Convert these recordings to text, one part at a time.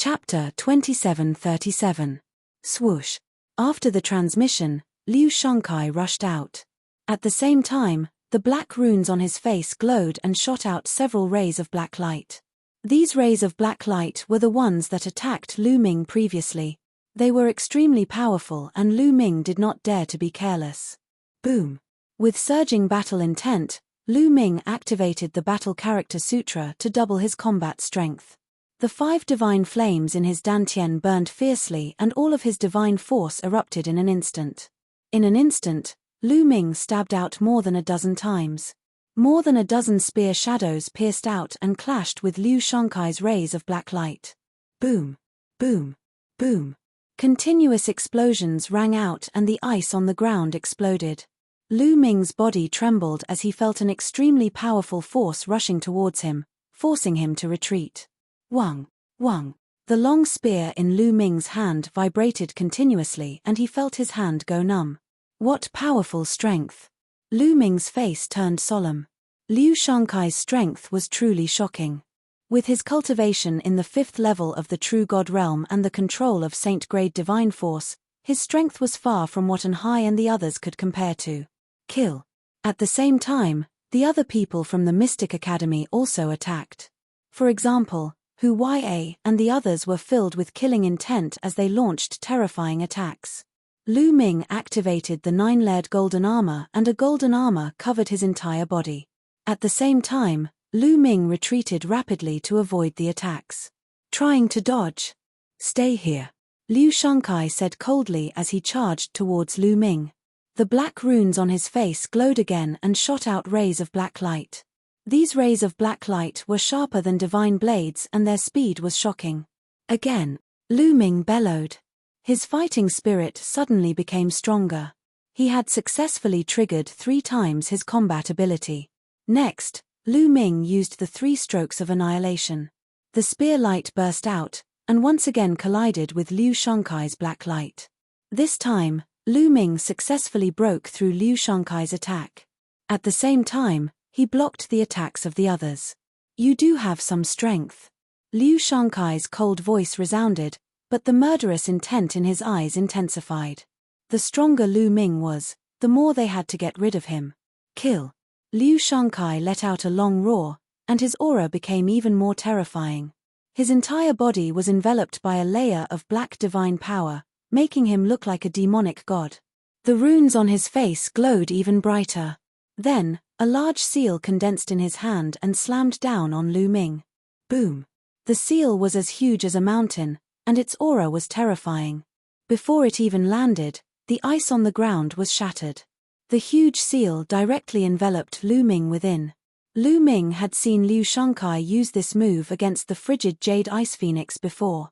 Chapter 2737. Swoosh. After the transmission, Liu Shangkai rushed out. At the same time, the black runes on his face glowed and shot out several rays of black light. These rays of black light were the ones that attacked Lu Ming previously. They were extremely powerful and Lu Ming did not dare to be careless. Boom. With surging battle intent, Lu Ming activated the Battle Character Sutra to double his combat strength. The 5 divine flames in his dantian burned fiercely and all of his divine force erupted in an instant. In an instant, Lu Ming stabbed out more than a dozen times. More than a dozen spear shadows pierced out and clashed with Liu Shangkai's rays of black light. Boom. Boom. Boom. Continuous explosions rang out and the ice on the ground exploded. Lu Ming's body trembled as he felt an extremely powerful force rushing towards him, forcing him to retreat. Wang, wang. The long spear in Lu Ming's hand vibrated continuously and he felt his hand go numb. What powerful strength! Lu Ming's face turned solemn. Liu Shangkai's strength was truly shocking. With his cultivation in the 5th level of the True God realm and the control of Saint-grade divine force, his strength was far from what An Hai and the others could compare to. Kill. At the same time, the other people from the Mystic Academy also attacked. For example, Hu Ya and the others were filled with killing intent as they launched terrifying attacks. Lu Ming activated the 9-layered golden armor and a golden armor covered his entire body. At the same time, Lu Ming retreated rapidly to avoid the attacks. Trying to dodge. Stay here. Liu Shangkai said coldly as he charged towards Lu Ming. The black runes on his face glowed again and shot out rays of black light. These rays of black light were sharper than divine blades and their speed was shocking. Again, Lu Ming bellowed. His fighting spirit suddenly became stronger. He had successfully triggered 3 times his combat ability. Next, Lu Ming used the 3 strokes of annihilation. The spear light burst out, and once again collided with Liu Shangkai's black light. This time, Lu Ming successfully broke through Liu Shangkai's attack. At the same time, he blocked the attacks of the others. You do have some strength. Liu Shangkai's cold voice resounded, but the murderous intent in his eyes intensified. The stronger Lu Ming was, the more they had to get rid of him. Kill. Liu Shangkai let out a long roar, and his aura became even more terrifying. His entire body was enveloped by a layer of black divine power, making him look like a demonic god. The runes on his face glowed even brighter. Then, a large seal condensed in his hand and slammed down on Lu Ming. Boom. The seal was as huge as a mountain, and its aura was terrifying. Before it even landed, the ice on the ground was shattered. The huge seal directly enveloped Lu Ming within. Lu Ming had seen Liu Shangkai use this move against the frigid Jade Ice Phoenix before.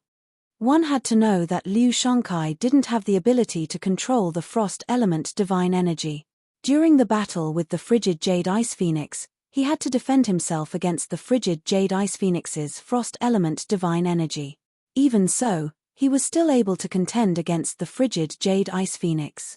One had to know that Liu Shangkai didn't have the ability to control the frost element divine energy. During the battle with the frigid Jade Ice Phoenix, he had to defend himself against the frigid Jade Ice Phoenix's frost element divine energy. Even so, he was still able to contend against the frigid Jade Ice Phoenix.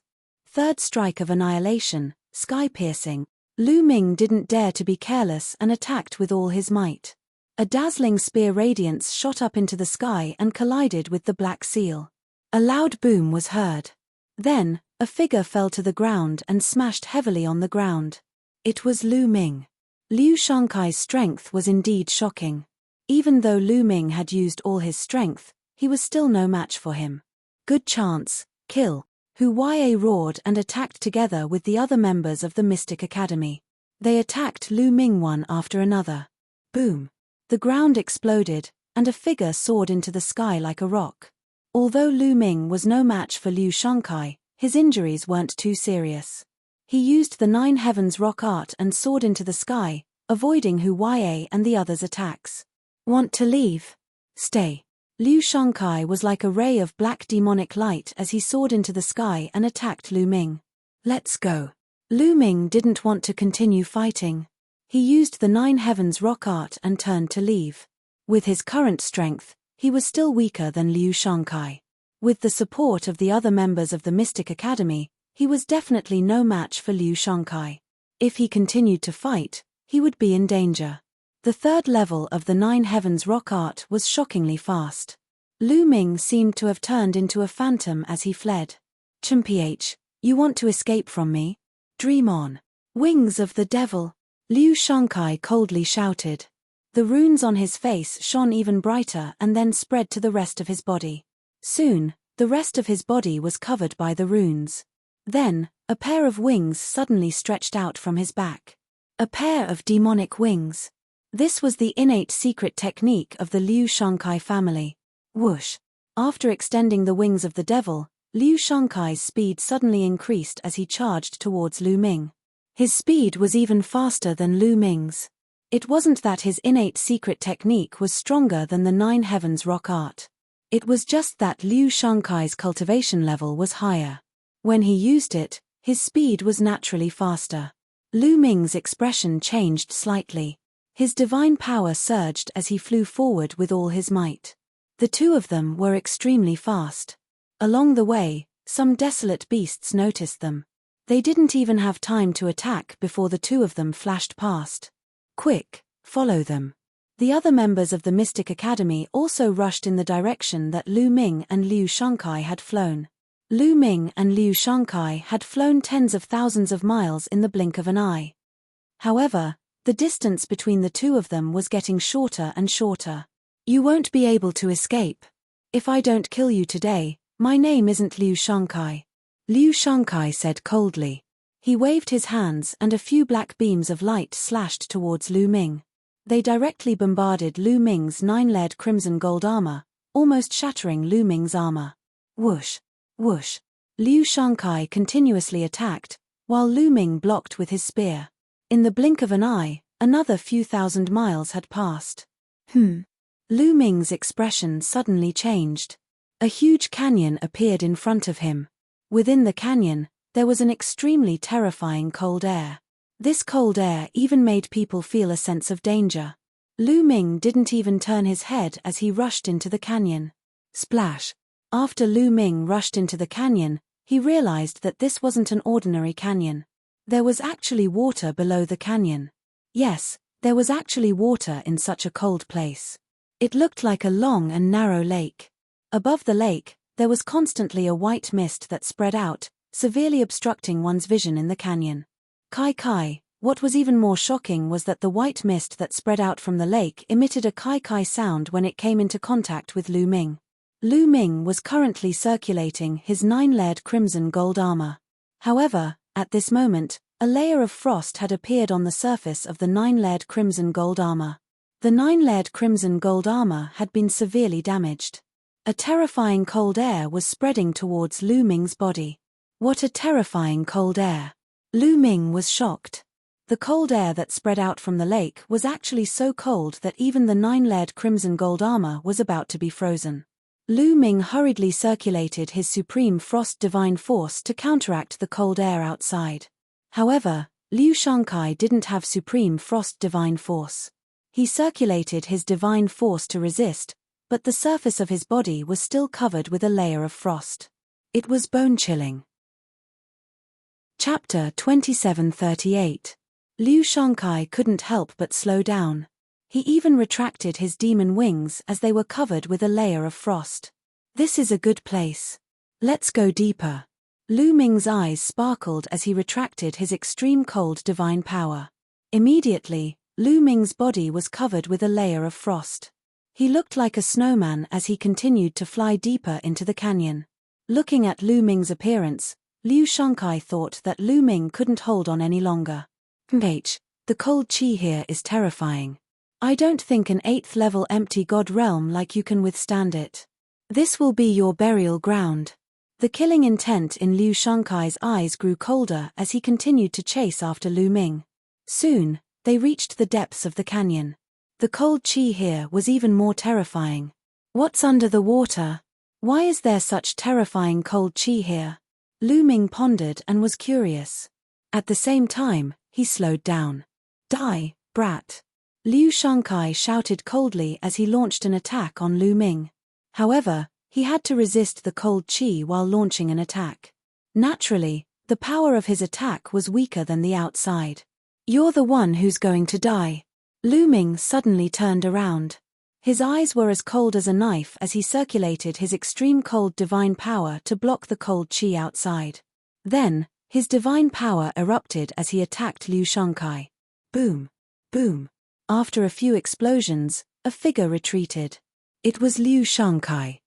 3rd strike of annihilation, sky-piercing. Lu Ming didn't dare to be careless and attacked with all his might. A dazzling spear radiance shot up into the sky and collided with the black seal. A loud boom was heard. Then, a figure fell to the ground and smashed heavily on the ground. It was Lu Ming. Liu Shangkai's strength was indeed shocking. Even though Lu Ming had used all his strength, he was still no match for him. Good chance, kill. Hu Ya roared and attacked together with the other members of the Mystic Academy. They attacked Lu Ming one after another. Boom. The ground exploded, and a figure soared into the sky like a rock. Although Lu Ming was no match for Liu Shangkai, his injuries weren't too serious. He used the 9 heavens rock art and soared into the sky, avoiding Hu Ya and the others' attacks. Want to leave? Stay. Liu Shangkai was like a ray of black demonic light as he soared into the sky and attacked Lu Ming. Let's go. Lu Ming didn't want to continue fighting. He used the 9 heavens rock art and turned to leave. With his current strength, he was still weaker than Liu Shangkai. With the support of the other members of the Mystic Academy, he was definitely no match for Liu Shangkai. If he continued to fight, he would be in danger. The 3rd level of the 9 heavens rock art was shockingly fast. Lu Ming seemed to have turned into a phantom as he fled. "Chimph, you want to escape from me? Dream on. Wings of the devil," Liu Shankai coldly shouted. The runes on his face shone even brighter and then spread to the rest of his body. Soon, the rest of his body was covered by the runes. Then, a pair of wings suddenly stretched out from his back. A pair of demonic wings. This was the innate secret technique of the Liu Shankai family. Whoosh! After extending the wings of the devil, Liu Shankai's speed suddenly increased as he charged towards Lu Ming. His speed was even faster than Lu Ming's. It wasn't that his innate secret technique was stronger than the Nine Heavens rock art. It was just that Liu Shankai's cultivation level was higher. When he used it, his speed was naturally faster. Lu Ming's expression changed slightly. His divine power surged as he flew forward with all his might. The two of them were extremely fast. Along the way, some desolate beasts noticed them. They didn't even have time to attack before the two of them flashed past. "Quick, follow them." The other members of the Mystic Academy also rushed in the direction that Lu Ming and Liu Shankai had flown. Lu Ming and Liu Shankai had flown tens of thousands of miles in the blink of an eye. However, the distance between the two of them was getting shorter and shorter. "You won't be able to escape. If I don't kill you today, my name isn't Liu Shankai," Liu Shankai said coldly. He waved his hands and a few black beams of light slashed towards Lu Ming. They directly bombarded Lu Ming's 9-layered crimson gold armor, almost shattering Lu Ming's armor. Whoosh! Whoosh! Liu Shankai continuously attacked, while Lu Ming blocked with his spear. In the blink of an eye, another few thousand miles had passed. Lu Ming's expression suddenly changed. A huge canyon appeared in front of him. Within the canyon, there was an extremely terrifying cold air. This cold air even made people feel a sense of danger. Lu Ming didn't even turn his head as he rushed into the canyon. Splash! After Lu Ming rushed into the canyon, he realized that this wasn't an ordinary canyon. There was actually water below the canyon. Yes, there was actually water in such a cold place. It looked like a long and narrow lake. Above the lake, there was constantly a white mist that spread out, severely obstructing one's vision in the canyon. Kai. What was even more shocking was that the white mist that spread out from the lake emitted a kai sound when it came into contact with Lu Ming. Lu Ming was currently circulating his 9-layered crimson gold armor. However, at this moment, a layer of frost had appeared on the surface of the 9-layered crimson gold armor. The 9-layered crimson gold armor had been severely damaged. A terrifying cold air was spreading towards Lu Ming's body. What a terrifying cold air! Lu Ming was shocked. The cold air that spread out from the lake was actually so cold that even the 9-layered crimson gold armor was about to be frozen. Lu Ming hurriedly circulated his supreme frost divine force to counteract the cold air outside. However, Liu Shankai didn't have supreme frost divine force. He circulated his divine force to resist, but the surface of his body was still covered with a layer of frost. It was bone-chilling. Chapter 2738. Liu Shankai couldn't help but slow down. He even retracted his demon wings as they were covered with a layer of frost. "This is a good place. Let's go deeper." Lu Ming's eyes sparkled as he retracted his extreme cold divine power. Immediately, Lu Ming's body was covered with a layer of frost. He looked like a snowman as he continued to fly deeper into the canyon. Looking at Lu Ming's appearance, Liu Shankai thought that Lu Ming couldn't hold on any longer. The cold chi here is terrifying. I don't think an 8th level empty god realm like you can withstand it. This will be your burial ground. The killing intent in Liu Shankai's eyes grew colder as he continued to chase after Lu Ming. Soon, they reached the depths of the canyon. The cold chi here was even more terrifying. What's under the water? Why is there such terrifying cold chi here? Lu Ming pondered and was curious. At the same time, he slowed down. "Die, brat!" Liu Shankai shouted coldly as he launched an attack on Lu Ming. However, he had to resist the cold chi while launching an attack. Naturally, the power of his attack was weaker than the outside. "You're the one who's going to die." Lu Ming suddenly turned around. His eyes were as cold as a knife as he circulated his extreme cold divine power to block the cold qi outside. Then, his divine power erupted as he attacked Liu Shangkai. Boom! Boom! After a few explosions, a figure retreated. It was Liu Shangkai.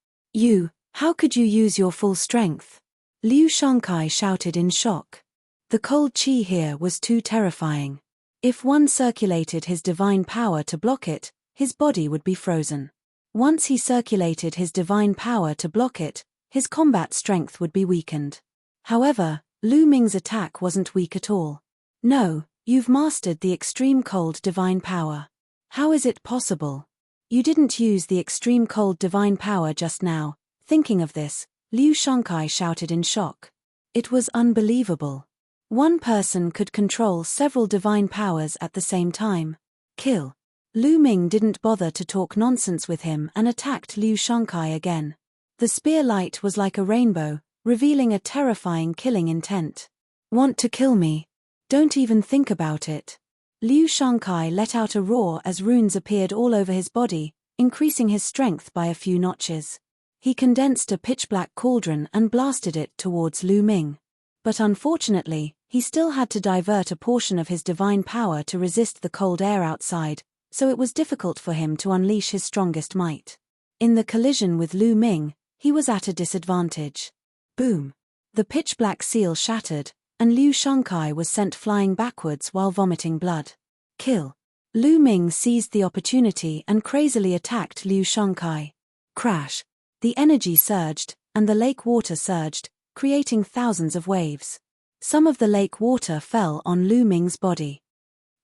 How could you use your full strength? Liu Shangkai shouted in shock. The cold qi here was too terrifying. If one circulated his divine power to block it, his body would be frozen. Once he circulated his divine power to block it, his combat strength would be weakened. However, Lu Ming's attack wasn't weak at all. No, you've mastered the extreme cold divine power. How is it possible? You didn't use the extreme cold divine power just now. Thinking of this, Liu Shangkai shouted in shock. It was unbelievable. One person could control several divine powers at the same time. Kill. Lu Ming didn't bother to talk nonsense with him and attacked Liu Shangkai again. The spear light was like a rainbow, revealing a terrifying killing intent. Want to kill me? Don't even think about it. Liu Shangkai let out a roar as runes appeared all over his body, increasing his strength by a few notches. He condensed a pitch-black cauldron and blasted it towards Lu Ming. But unfortunately, he still had to divert a portion of his divine power to resist the cold air outside, so it was difficult for him to unleash his strongest might. In the collision with Lu Ming, he was at a disadvantage. Boom! The pitch-black seal shattered, and Liu Shangkai was sent flying backwards while vomiting blood. Kill. Lu Ming seized the opportunity and crazily attacked Liu Shangkai. Crash! The energy surged, and the lake water surged, creating thousands of waves. Some of the lake water fell on Lu Ming's body.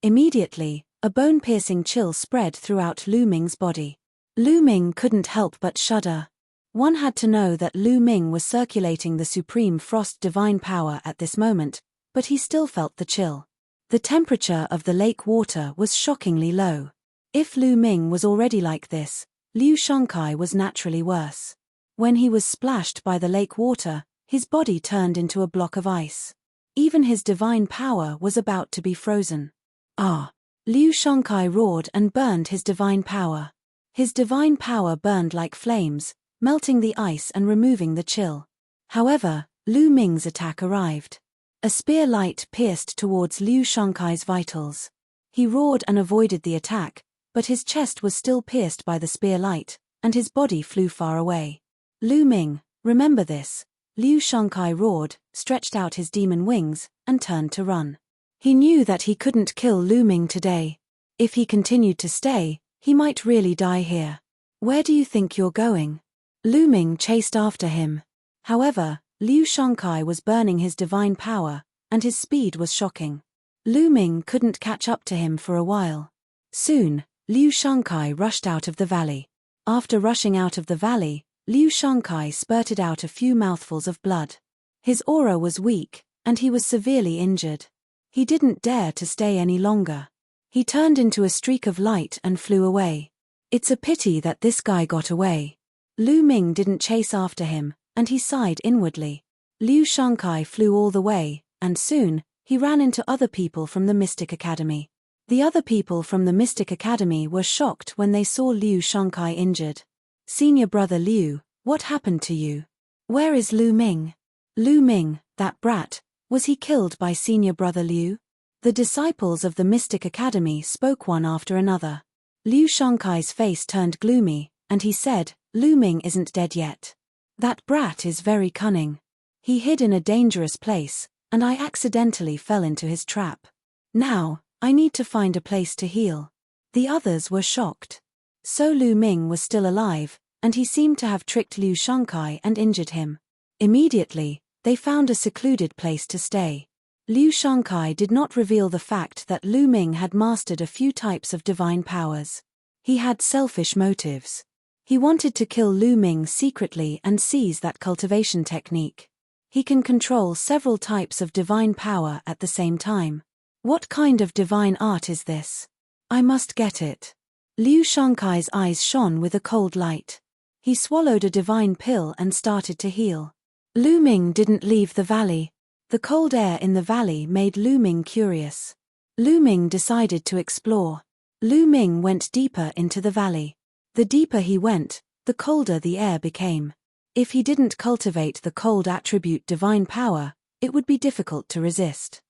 Immediately, a bone-piercing chill spread throughout Lu Ming's body. Lu Ming couldn't help but shudder. One had to know that Lu Ming was circulating the supreme frost divine power at this moment, but he still felt the chill. The temperature of the lake water was shockingly low. If Lu Ming was already like this, Liu Shangkai was naturally worse. When he was splashed by the lake water, his body turned into a block of ice. Even his divine power was about to be frozen. Ah! Liu Shangkai roared and burned his divine power. His divine power burned like flames, melting the ice and removing the chill. However, Lu Ming's attack arrived. A spear light pierced towards Liu Shangkai's vitals. He roared and avoided the attack, but his chest was still pierced by the spear light, and his body flew far away. Lu Ming, remember this. Liu Shangkai roared, stretched out his demon wings, and turned to run. He knew that he couldn't kill Lu Ming today. If he continued to stay, he might really die here. Where do you think you're going? Lu Ming chased after him. However, Liu Shangkai was burning his divine power, and his speed was shocking. Lu Ming couldn't catch up to him for a while. Soon, Liu Shangkai rushed out of the valley. After rushing out of the valley, Liu Shangkai spurted out a few mouthfuls of blood. His aura was weak, and he was severely injured. He didn't dare to stay any longer. He turned into a streak of light and flew away. It's a pity that this guy got away. Lu Ming didn't chase after him, and he sighed inwardly. Liu Shangkai flew all the way, and soon, he ran into other people from the Mystic Academy. The other people from the Mystic Academy were shocked when they saw Liu Shangkai injured. Senior brother Liu, what happened to you? Where is Lu Ming? Lu Ming, that brat, was he killed by senior brother Liu? The disciples of the Mystic Academy spoke one after another. Liu Shangkai's face turned gloomy, and he said, Lu Ming isn't dead yet. That brat is very cunning. He hid in a dangerous place, and I accidentally fell into his trap. Now, I need to find a place to heal. The others were shocked. So Lu Ming was still alive, and he seemed to have tricked Liu Shangkai and injured him. Immediately, they found a secluded place to stay. Liu Shangkai did not reveal the fact that Lu Ming had mastered a few types of divine powers. He had selfish motives. He wanted to kill Lu Ming secretly and seize that cultivation technique. He can control several types of divine power at the same time. What kind of divine art is this? I must get it. Liu Shangkai's eyes shone with a cold light. He swallowed a divine pill and started to heal. Lu Ming didn't leave the valley. The cold air in the valley made Lu Ming curious. Lu Ming decided to explore. Lu Ming went deeper into the valley. The deeper he went, the colder the air became. If he didn't cultivate the cold attribute divine power, it would be difficult to resist.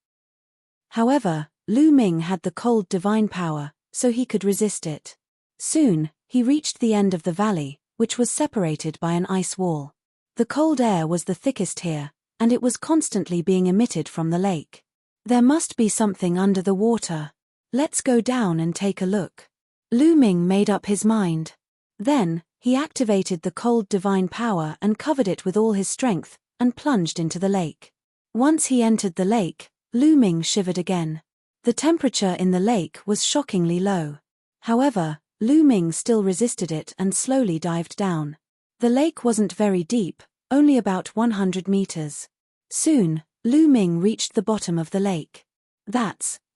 However, Lu Ming had the cold divine power, so he could resist it. Soon, he reached the end of the valley, which was separated by an ice wall. The cold air was the thickest here, and it was constantly being emitted from the lake. There must be something under the water. Let's go down and take a look. Lu Ming made up his mind. Then, he activated the cold divine power and covered it with all his strength, and plunged into the lake. Once he entered the lake, Lu Ming shivered again. The temperature in the lake was shockingly low. However, Lu Ming still resisted it and slowly dived down. The lake wasn't very deep, only about 100 meters. Soon, Lu Ming reached the bottom of the lake.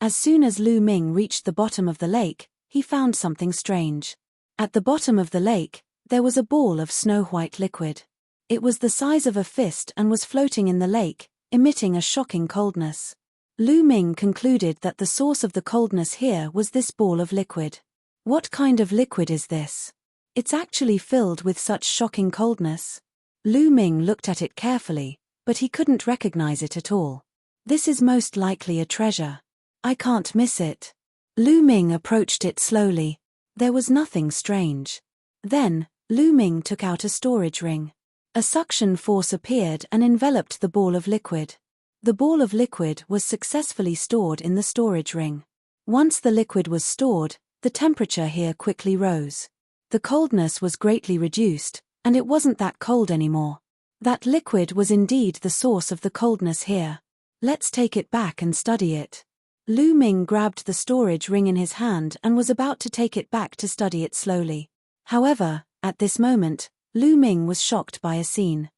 As soon as Lu Ming reached the bottom of the lake, he found something strange. At the bottom of the lake, there was a ball of snow-white liquid. It was the size of a fist and was floating in the lake, emitting a shocking coldness. Lu Ming concluded that the source of the coldness here was this ball of liquid. What kind of liquid is this? It's actually filled with such shocking coldness. Lu Ming looked at it carefully, but he couldn't recognize it at all. This is most likely a treasure. I can't miss it. Lu Ming approached it slowly. There was nothing strange. Then, Lu Ming took out a storage ring. A suction force appeared and enveloped the ball of liquid. The ball of liquid was successfully stored in the storage ring. Once the liquid was stored, the temperature here quickly rose. The coldness was greatly reduced, and it wasn't that cold anymore. That liquid was indeed the source of the coldness here. Let's take it back and study it. Lu Ming grabbed the storage ring in his hand and was about to take it back to study it slowly. However, at this moment, Lu Ming was shocked by a scene.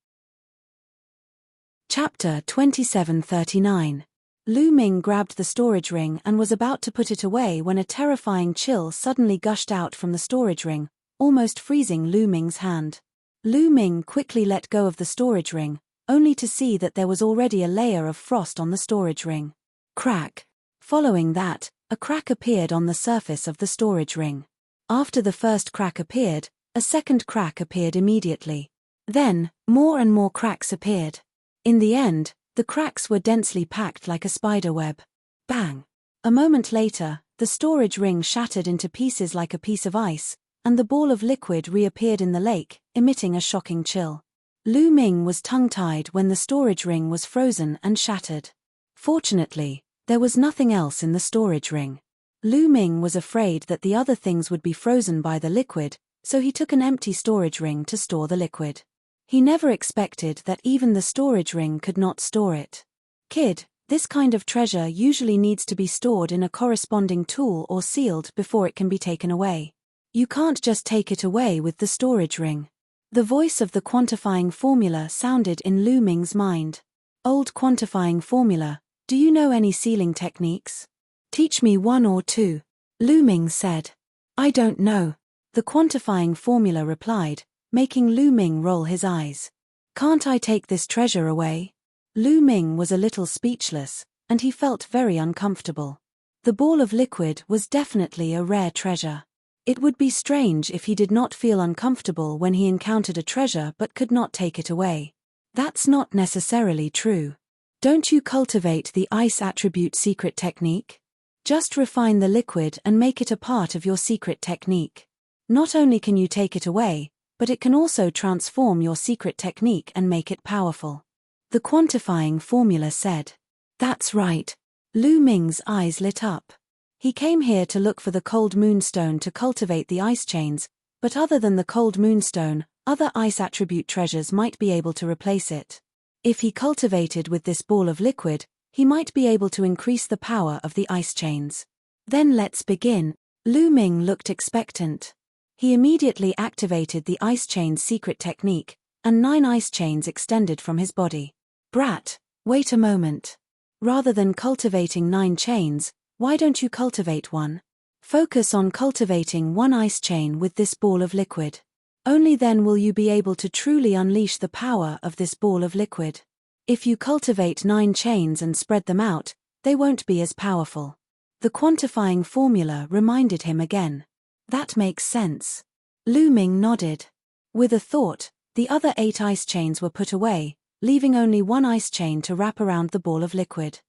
Chapter 2739. Lu Ming grabbed the storage ring and was about to put it away when a terrifying chill suddenly gushed out from the storage ring, almost freezing Lu Ming's hand. Lu Ming quickly let go of the storage ring, only to see that there was already a layer of frost on the storage ring. Crack. Following that, a crack appeared on the surface of the storage ring. After the first crack appeared, a second crack appeared immediately. Then, more and more cracks appeared. In the end, the cracks were densely packed like a spider web. Bang! A moment later, the storage ring shattered into pieces like a piece of ice, and the ball of liquid reappeared in the lake, emitting a shocking chill. Lu Ming was tongue-tied when the storage ring was frozen and shattered. Fortunately, there was nothing else in the storage ring. Lu Ming was afraid that the other things would be frozen by the liquid, so he took an empty storage ring to store the liquid. He never expected that even the storage ring could not store it. Kid, this kind of treasure usually needs to be stored in a corresponding tool or sealed before it can be taken away. You can't just take it away with the storage ring. The voice of the quantifying formula sounded in Lu Ming's mind. Old quantifying formula, do you know any sealing techniques? Teach me one or two, Lu Ming said. I don't know, the quantifying formula replied, making Lu Ming roll his eyes. Can't I take this treasure away? Lu Ming was a little speechless, and he felt very uncomfortable. The ball of liquid was definitely a rare treasure. It would be strange if he did not feel uncomfortable when he encountered a treasure but could not take it away. That's not necessarily true. Don't you cultivate the ice attribute secret technique? Just refine the liquid and make it a part of your secret technique. Not only can you take it away, but it can also transform your secret technique and make it powerful. The quantifying formula said. That's right. Lu Ming's eyes lit up. He came here to look for the cold moonstone to cultivate the ice chains, but other than the cold moonstone, other ice attribute treasures might be able to replace it. If he cultivated with this ball of liquid, he might be able to increase the power of the ice chains. Then let's begin. Lu Ming looked expectant. He immediately activated the ice chain's secret technique, and 9 ice chains extended from his body. Brat, wait a moment. Rather than cultivating 9 chains, why don't you cultivate one? Focus on cultivating 1 ice chain with this ball of liquid. Only then will you be able to truly unleash the power of this ball of liquid. If you cultivate 9 chains and spread them out, they won't be as powerful. The quantifying formula reminded him again. That makes sense. Lu Ming nodded. With a thought, the other 8 ice chains were put away, leaving only one ice chain to wrap around the ball of liquid.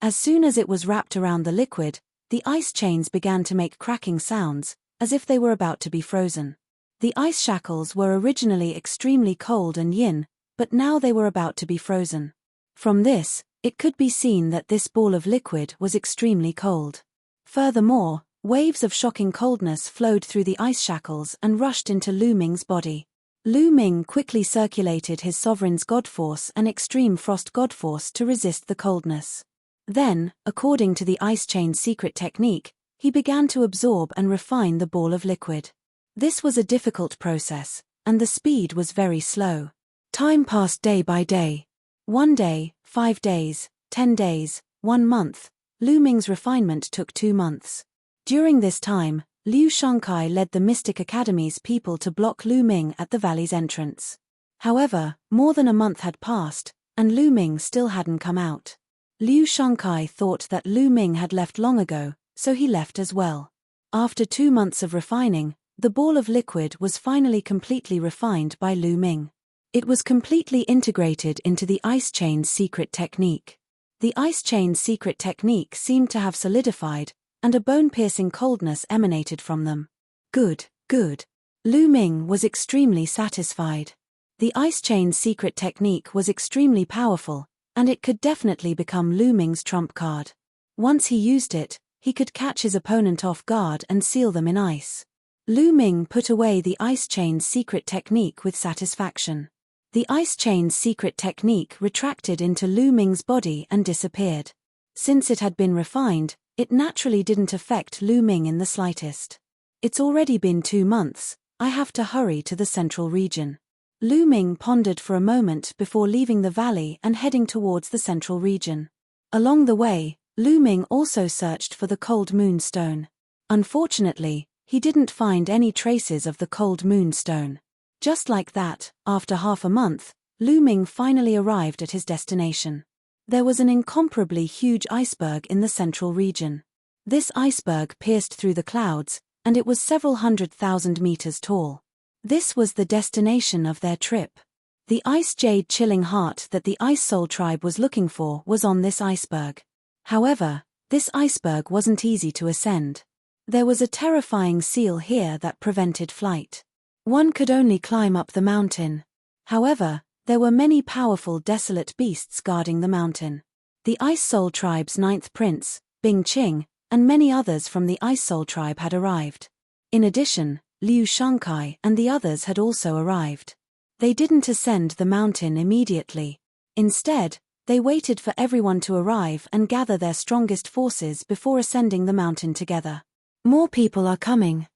As soon as it was wrapped around the liquid, the ice chains began to make cracking sounds, as if they were about to be frozen. The ice shackles were originally extremely cold and yin, but now they were about to be frozen. From this, it could be seen that this ball of liquid was extremely cold. Furthermore, waves of shocking coldness flowed through the ice shackles and rushed into Lu Ming's body. Lu Ming quickly circulated his sovereign's god force and extreme frost god force to resist the coldness. Then, according to the ice chain's secret technique, he began to absorb and refine the ball of liquid. This was a difficult process, and the speed was very slow. Time passed day by day. 1 day, 5 days, 10 days, 1 month. Lu Ming's refinement took 2 months. During this time, Liu Shangkai led the Mystic Academy's people to block Lu Ming at the valley's entrance. However, more than a month had passed, and Lu Ming still hadn't come out. Liu Shangkai thought that Lu Ming had left long ago, so he left as well. After 2 months of refining, the ball of liquid was finally completely refined by Lu Ming. It was completely integrated into the ice chain's secret technique. The ice chain's secret technique seemed to have solidified, and a bone-piercing coldness emanated from them. Good, good. Lu Ming was extremely satisfied. The ice chain's secret technique was extremely powerful, and it could definitely become Lu Ming's trump card. Once he used it, he could catch his opponent off guard and seal them in ice. Lu Ming put away the ice chain's secret technique with satisfaction. The ice chain's secret technique retracted into Lu Ming's body and disappeared. Since it had been refined, it naturally didn't affect Lu Ming in the slightest. It's already been 2 months, I have to hurry to the central region. Lu Ming pondered for a moment before leaving the valley and heading towards the central region. Along the way, Lu Ming also searched for the cold moonstone. Unfortunately, he didn't find any traces of the cold moonstone. Just like that, after half a month, Lu Ming finally arrived at his destination. There was an incomparably huge iceberg in the central region. This iceberg pierced through the clouds, and it was several 100,000 meters tall. This was the destination of their trip. The ice jade chilling heart that the Ice Soul tribe was looking for was on this iceberg. However, this iceberg wasn't easy to ascend. There was a terrifying seal here that prevented flight. One could only climb up the mountain. However, there were many powerful desolate beasts guarding the mountain. The Ice Soul tribe's 9th prince, Bing Qing, and many others from the Ice Soul tribe had arrived. In addition, Liu Shangkai and the others had also arrived. They didn't ascend the mountain immediately. Instead, they waited for everyone to arrive and gather their strongest forces before ascending the mountain together. More people are coming.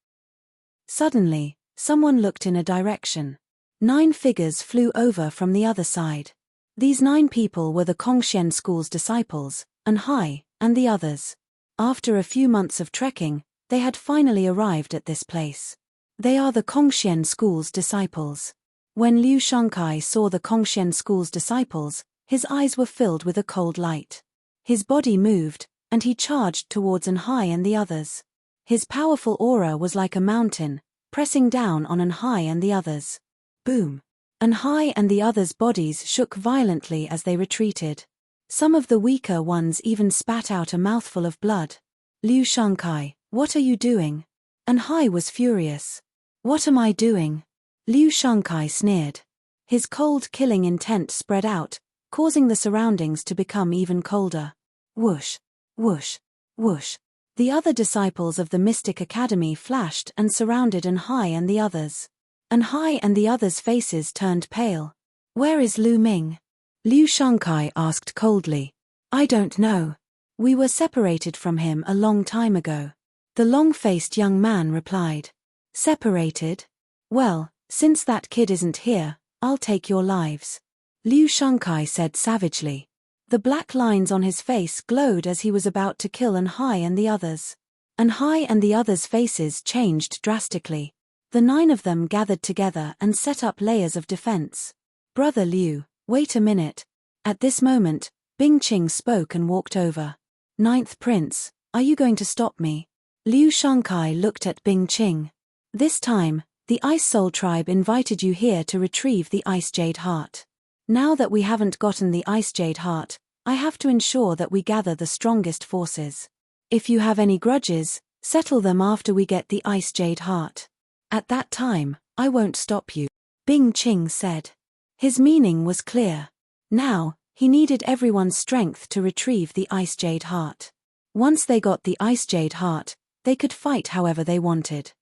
Suddenly, someone looked in a direction. 9 figures flew over from the other side. These 9 people were the Kongxian school's disciples, Anhai, and the others. After a few months of trekking, they had finally arrived at this place. They are the Kongxian school's disciples. When Liu Shangkai saw the Kongxian school's disciples, his eyes were filled with a cold light. His body moved, and he charged towards Anhai and the others. His powerful aura was like a mountain, pressing down on Anhai and the others. Boom! Anhai and the others' bodies shook violently as they retreated. Some of the weaker ones even spat out a mouthful of blood. Liu Shangkai, what are you doing? Anhai was furious. What am I doing? Liu Shangkai sneered. His cold killing intent spread out, causing the surroundings to become even colder. Whoosh! Whoosh! Whoosh! The other disciples of the Mystic Academy flashed and surrounded Anhai and the others. Anhai and the others' faces turned pale. Where is Lu Ming? Liu Shangkai asked coldly. I don't know. We were separated from him a long time ago. The long-faced young man replied. Separated? Well, since that kid isn't here, I'll take your lives. Liu Shangkai said savagely. The black lines on his face glowed as he was about to kill Anhai and the others. Anhai and the others' faces changed drastically. The 9 of them gathered together and set up layers of defense. Brother Liu, wait a minute. At this moment, Bing Qing spoke and walked over. 9th Prince, are you going to stop me? Liu Shangkai looked at Bing Qing. This time, The Ice Soul tribe invited you here to retrieve the Ice Jade Heart. Now that we haven't gotten the Ice Jade Heart, I have to ensure that we gather the strongest forces. If you have any grudges, settle them after we get the Ice Jade Heart. At that time, I won't stop you, Bing Qing said. His meaning was clear. Now, he needed everyone's strength to retrieve the Ice Jade Heart. Once they got the Ice Jade Heart, they could fight however they wanted.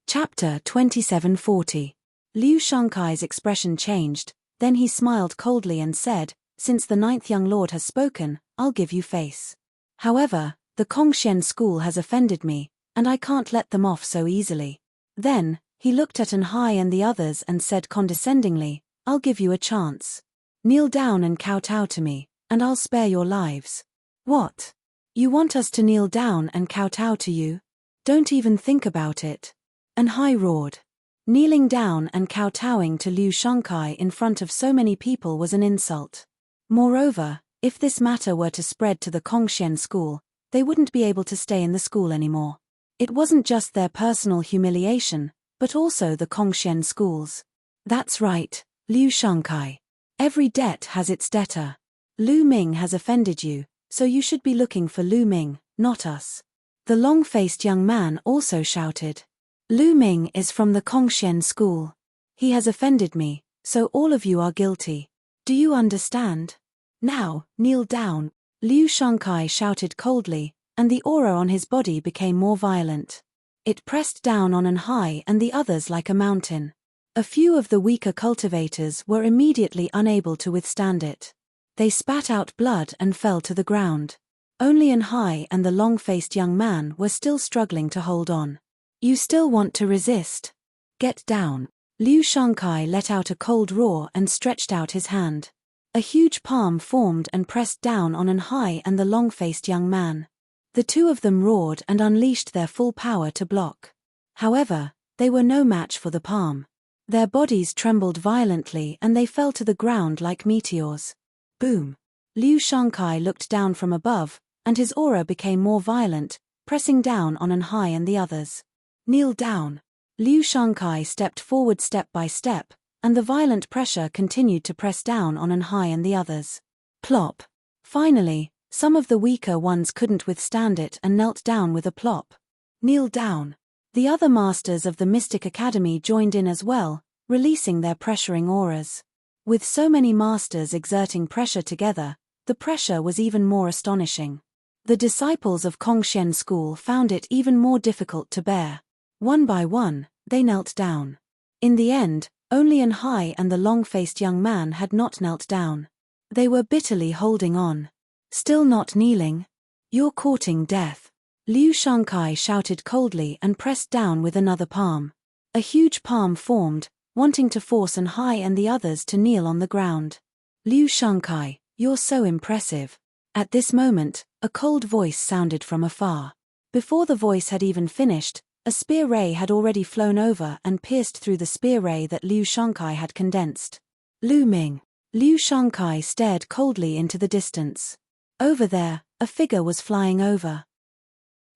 Chapter 2740. Liu Shankai's expression changed, then he smiled coldly and said, "Since the 9th young lord has spoken, I'll give you face. However, the Kongxian school has offended me, and I can't let them off so easily." Then, he looked at Anhai and the others and said condescendingly, "I'll give you a chance. Kneel down and kowtow to me, and I'll spare your lives." "What? You want us to kneel down and kowtow to you? Don't even think about it." Anhai roared. Kneeling down and kowtowing to Liu Shankai in front of so many people was an insult. Moreover, if this matter were to spread to the Kongxian school, they wouldn't be able to stay in the school anymore. It wasn't just their personal humiliation, but also the Kongxian school's. "That's right, Liu Shankai. Every debt has its debtor. Lu Ming has offended you, so you should be looking for Lu Ming, not us." The long-faced young man also shouted. "Lu Ming is from the Kongxian school. He has offended me, so all of you are guilty. Do you understand? Now, kneel down." Liu Shankai shouted coldly, and the aura on his body became more violent. It pressed down on Anhai and the others like a mountain. A few of the weaker cultivators were immediately unable to withstand it. They spat out blood and fell to the ground. Only Anhai and the long-faced young man were still struggling to hold on. "You still want to resist? Get down." Liu Shankai let out a cold roar and stretched out his hand. A huge palm formed and pressed down on Anhai and the long-faced young man. The two of them roared and unleashed their full power to block. However, they were no match for the palm. Their bodies trembled violently and they fell to the ground like meteors. Boom! Liu Shankai looked down from above, and his aura became more violent, pressing down on Anhai and the others. "Kneel down." Liu Shankai stepped forward step by step, and the violent pressure continued to press down on Anhai and the others. Plop! Finally, some of the weaker ones couldn't withstand it and knelt down with a plop. "Kneel down." The other masters of the Mystic Academy joined in as well, releasing their pressuring auras. With so many masters exerting pressure together, the pressure was even more astonishing. The disciples of Kongxian school found it even more difficult to bear. One by one, they knelt down. In the end, only Anhai and the long-faced young man had not knelt down. They were bitterly holding on. "Still not kneeling? You're courting death." Liu Shankai shouted coldly and pressed down with another palm. A huge palm formed, wanting to force Anhai and the others to kneel on the ground. "Liu Shankai, you're so impressive." At this moment, a cold voice sounded from afar. Before the voice had even finished, a spear ray had already flown over and pierced through the spear ray that Liu Shankai had condensed. "Lu Ming." Liu Shankai stared coldly into the distance. Over there, a figure was flying over.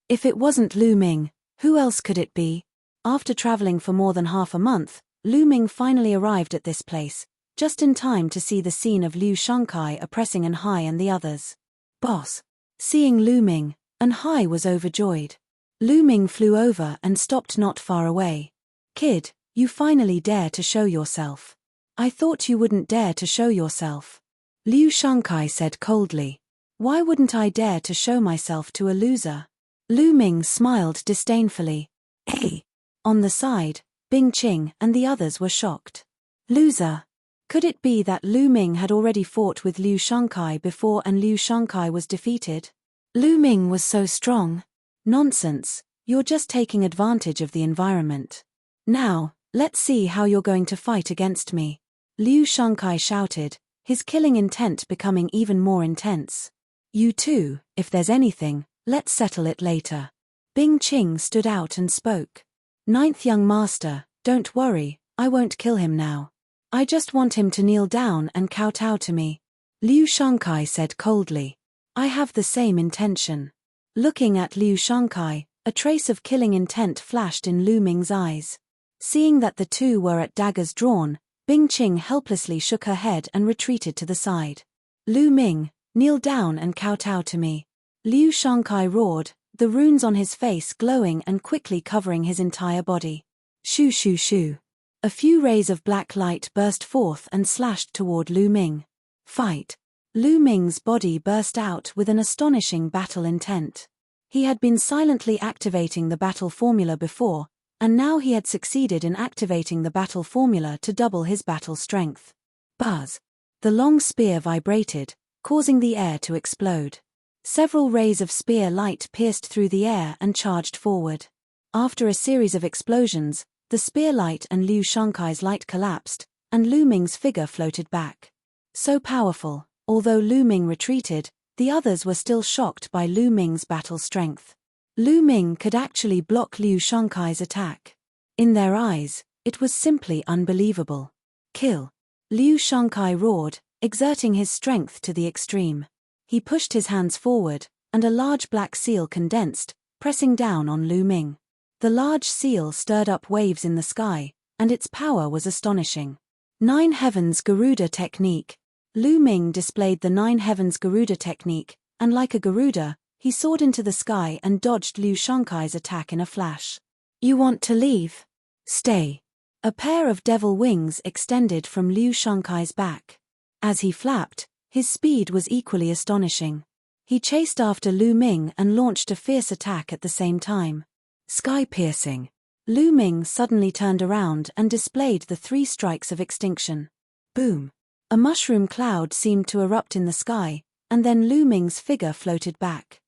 If it wasn't Lu Ming, who else could it be? After traveling for more than half a month, Lu Ming finally arrived at this place, just in time to see the scene of Liu Shankai oppressing Anhai and the others. "Boss." Seeing Lu Ming, Anhai was overjoyed. Lu Ming flew over and stopped not far away. "Kid, you finally dare to show yourself. I thought you wouldn't dare to show yourself." Liu Shankai said coldly. "Why wouldn't I dare to show myself to a loser?" Lu Ming smiled disdainfully. "Hey!" On the side, Bing Qing and the others were shocked. "Loser?" Could it be that Lu Ming had already fought with Liu Shankai before and Liu Shankai was defeated? Lu Ming was so strong. "Nonsense, you're just taking advantage of the environment. Now, let's see how you're going to fight against me." Liu Shankai shouted, his killing intent becoming even more intense. "You too, if there's anything, let's settle it later." Bing Qing stood out and spoke. "Ninth young master, don't worry, I won't kill him now. I just want him to kneel down and kowtow to me." Liu Shankai said coldly. "I have the same intention." Looking at Liu Shankai, A trace of killing intent flashed in Lu Ming's eyes. Seeing that the two were at daggers drawn, Bing Qing helplessly shook her head and retreated to the side. Lu Ming, kneel down and kowtow to me. Liu Shangkai roared, the runes on his face glowing and quickly covering his entire body. Shoo shoo shoo. A few rays of black light burst forth and slashed toward Lu Ming. Fight. Lu Ming's body burst out with an astonishing battle intent. He had been silently activating the battle formula before, and now he had succeeded in activating the battle formula to double his battle strength. Buzz. The long spear vibrated, causing the air to explode. Several rays of spear light pierced through the air and charged forward. After a series of explosions, the spear light and Liu Shankai's light collapsed, and Lu Ming's figure floated back. So powerful, although Lu Ming retreated, the others were still shocked by Lu Ming's battle strength. Lu Ming could actually block Liu Shankai's attack. In their eyes, it was simply unbelievable. Kill. Liu Shankai roared, exerting his strength to the extreme. He pushed his hands forward, and a large black seal condensed, pressing down on Lu Ming. The large seal stirred up waves in the sky, and its power was astonishing. 9 Heavens Garuda Technique. Lu Ming displayed the 9 Heavens Garuda technique, and like a Garuda, he soared into the sky and dodged Liu Shankai's attack in a flash. You want to leave? Stay. A pair of devil wings extended from Liu Shankai's back. As he flapped, his speed was equally astonishing. He chased after Lu Ming and launched a fierce attack at the same time. Sky-piercing. Lu Ming suddenly turned around and displayed the 3 strikes of extinction. Boom. A mushroom cloud seemed to erupt in the sky, and then Lu Ming's figure floated back.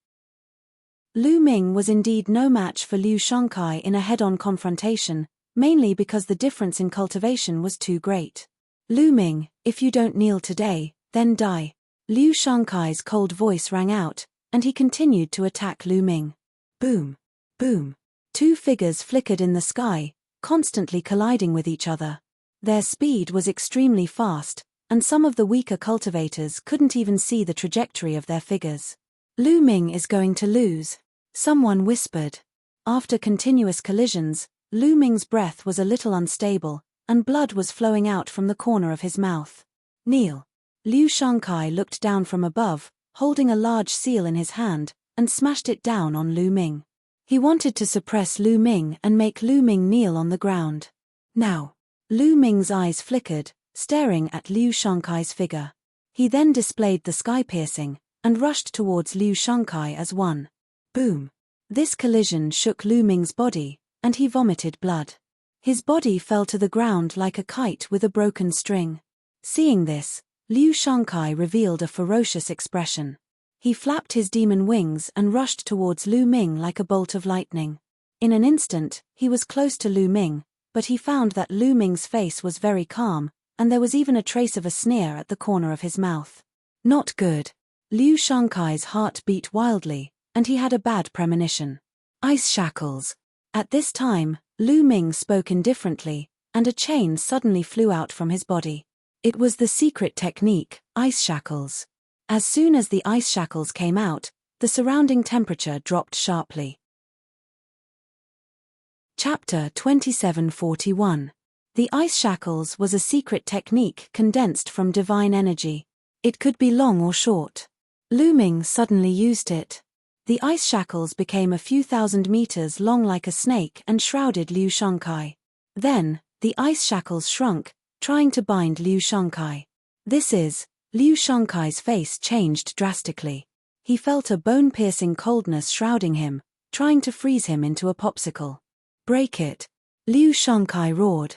Lu Ming was indeed no match for Liu Shankai in a head-on confrontation, mainly because the difference in cultivation was too great. Lu Ming, if you don't kneel today, then die. Liu Shankai's cold voice rang out, and he continued to attack Lu Ming. Boom. Boom. 2 figures flickered in the sky, constantly colliding with each other. Their speed was extremely fast, and some of the weaker cultivators couldn't even see the trajectory of their figures. Lu Ming is going to lose, someone whispered. After continuous collisions, Lu Ming's breath was a little unstable, and blood was flowing out from the corner of his mouth. Kneel. Liu Shankai looked down from above, holding a large seal in his hand, and smashed it down on Lu Ming. He wanted to suppress Lu Ming and make Lu Ming kneel on the ground. Now. Lu Ming's eyes flickered, staring at Liu Shankai's figure. He then displayed the sky-piercing, and rushed towards Liu Shankai as one. Boom. This collision shook Lu Ming's body, and he vomited blood. His body fell to the ground like a kite with a broken string. Seeing this, Liu Shankai revealed a ferocious expression. He flapped his demon wings and rushed towards Lu Ming like a bolt of lightning. In an instant, he was close to Lu Ming, but he found that Lu Ming's face was very calm, and there was even a trace of a sneer at the corner of his mouth. Not good. Liu Shankai's heart beat wildly, and he had a bad premonition. Ice shackles. At this time, Lu Ming spoke indifferently, and a chain suddenly flew out from his body. It was the secret technique, ice shackles. As soon as the ice shackles came out, the surrounding temperature dropped sharply. Chapter 2741. The ice shackles was a secret technique condensed from divine energy. It could be long or short. Lu Ming suddenly used it. The ice shackles became a few thousand meters long like a snake and shrouded Liu Shankai. Then, the ice shackles shrunk, trying to bind Liu Shankai. Liu Shankai's face changed drastically. He felt a bone-piercing coldness shrouding him, trying to freeze him into a popsicle. Break it! Liu Shankai roared.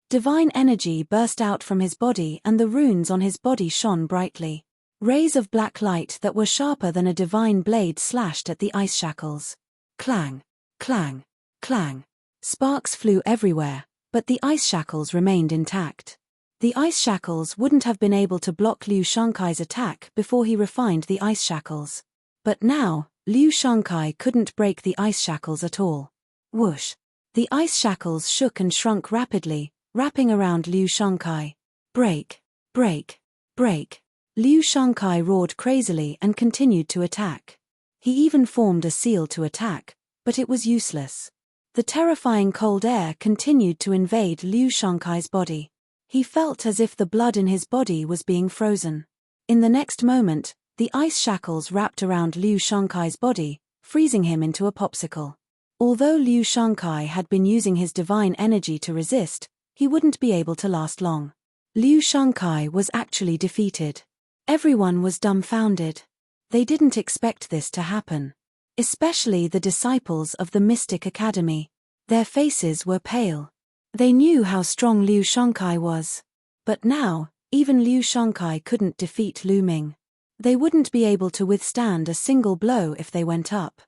Divine energy burst out from his body and the runes on his body shone brightly. Rays of black light that were sharper than a divine blade slashed at the ice shackles. Clang! Clang! Clang! Sparks flew everywhere, but the ice shackles remained intact. The ice shackles wouldn't have been able to block Liu Shankai's attack before he refined the ice shackles. But now, Liu Shankai couldn't break the ice shackles at all. Whoosh! The ice shackles shook and shrunk rapidly, wrapping around Liu Shankai. Break! Break! Break! Liu Shankai roared crazily and continued to attack. He even formed a seal to attack, But it was useless. The terrifying cold air continued to invade Liu Shankai's body. He felt as if the blood in his body was being frozen. In the next moment, the ice shackles wrapped around Liu Shankai's body, freezing him into a popsicle. Although Liu Shankai had been using his divine energy to resist, he wouldn't be able to last long. Liu Shankai was actually defeated. Everyone was dumbfounded. They didn't expect this to happen. Especially the disciples of the Mystic Academy. Their faces were pale. They knew how strong Liu Shankai was. But now, even Liu Shankai couldn't defeat Lu Ming. They wouldn't be able to withstand a single blow if they went up.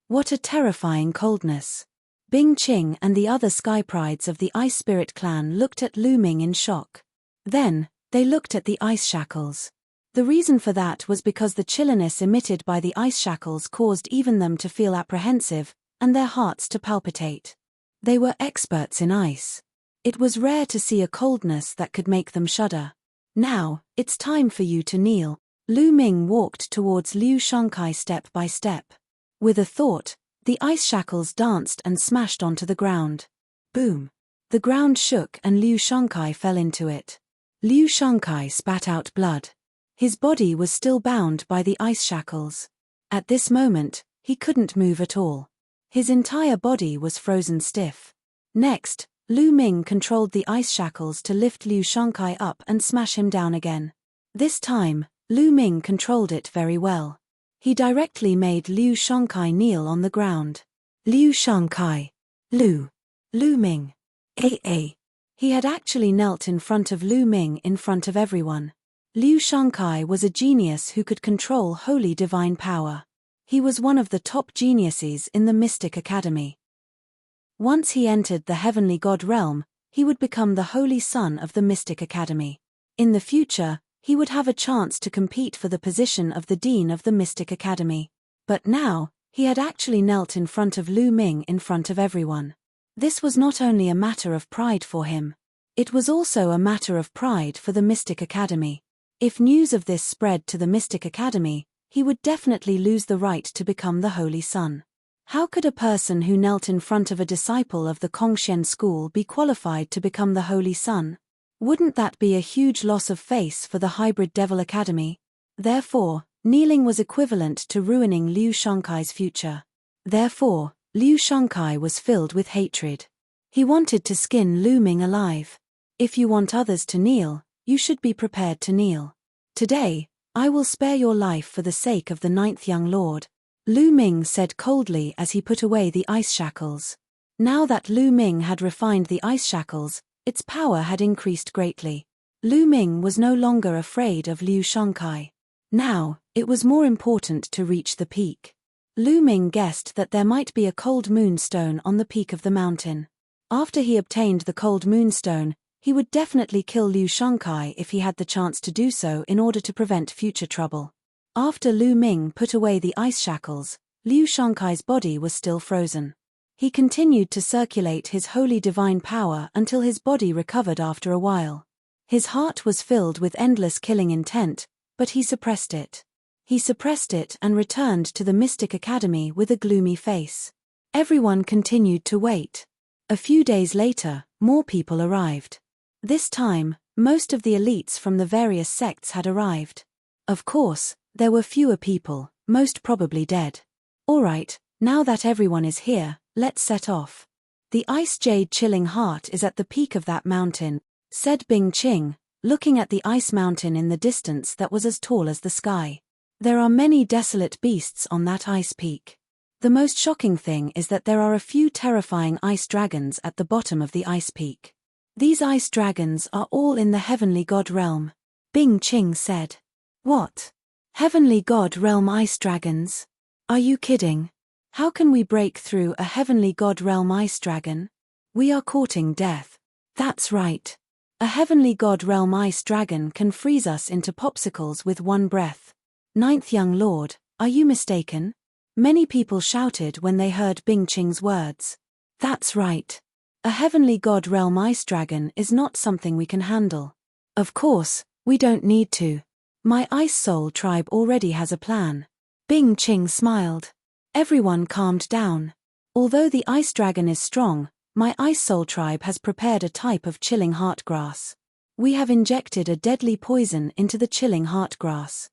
What a terrifying coldness. Bing Qing and the other Sky Prides of the Ice Spirit clan looked at Lu Ming in shock. Then, they looked at the ice shackles. The reason for that was because the chilliness emitted by the ice shackles caused even them to feel apprehensive, and their hearts to palpitate. They were experts in ice. It was rare to see a coldness that could make them shudder. Now, it's time for you to kneel. Lu Ming walked towards Liu Shankai step by step. With a thought, the ice shackles danced and smashed onto the ground. Boom! The ground shook and Liu Shankai fell into it. Liu Shankai spat out blood. His body was still bound by the ice shackles. At this moment, he couldn't move at all. His entire body was frozen stiff. Next, Lu Ming controlled the ice shackles to lift Liu Shankai up and smash him down again. This time, Lu Ming controlled it very well. He directly made Liu Shankai kneel on the ground. Liu Shankai. Lu Ming. He had actually knelt in front of Lu Ming in front of everyone. Liu Shankai was a genius who could control holy divine power. He was one of the top geniuses in the Mystic Academy. Once he entered the heavenly god realm, he would become the holy son of the Mystic Academy. In the future, he would have a chance to compete for the position of the dean of the Mystic Academy. But now, he had actually knelt in front of Lu Ming in front of everyone. This was not only a matter of pride for him. It was also a matter of pride for the Mystic Academy. If news of this spread to the Mystic Academy, he would definitely lose the right to become the Holy Son. How could a person who knelt in front of a disciple of the Kongxian school be qualified to become the Holy Son? Wouldn't that be a huge loss of face for the Hybrid Devil Academy? Therefore, kneeling was equivalent to ruining Liu Shankai's future. Therefore, Liu Shankai was filled with hatred. He wanted to skin Lu Ming alive. If you want others to kneel, you should be prepared to kneel. Today, I will spare your life for the sake of the 9th young lord, Lu Ming said coldly as he put away the ice shackles. Now that Lu Ming had refined the ice shackles, its power had increased greatly. Lu Ming was no longer afraid of Liu Shankai. Now, it was more important to reach the peak. Lu Ming guessed that there might be a cold moonstone on the peak of the mountain. After he obtained the cold moonstone, he would definitely kill Liu Shankai if he had the chance to do so in order to prevent future trouble. After Lu Ming put away the ice shackles, Liu Shankai's body was still frozen. He continued to circulate his holy divine power until his body recovered after a while. His heart was filled with endless killing intent, but he suppressed it. He suppressed it and returned to the Mystic Academy with a gloomy face. Everyone continued to wait. A few days later, more people arrived. This time, most of the elites from the various sects had arrived. Of course, there were fewer people, most probably dead. Alright, now that everyone is here, let's set off. The ice jade chilling heart is at the peak of that mountain, said Bing Qing, looking at the ice mountain in the distance that was as tall as the sky. There are many desolate beasts on that ice peak. The most shocking thing is that there are a few terrifying ice dragons at the bottom of the ice peak. These ice dragons are all in the heavenly god realm, Bing Qing said. What? Heavenly god realm ice dragons? Are you kidding? How can we break through a heavenly god realm ice dragon? We are courting death. That's right. A heavenly god realm ice dragon can freeze us into popsicles with one breath. 9th young lord, are you mistaken? Many people shouted when they heard Bing Qing's words. That's right. A heavenly god realm ice dragon is not something we can handle. Of course, we don't need to. My ice soul tribe already has a plan. Bing Qing smiled. Everyone calmed down. Although the ice dragon is strong, my ice soul tribe has prepared a type of chilling heart grass. We have injected a deadly poison into the chilling heart grass.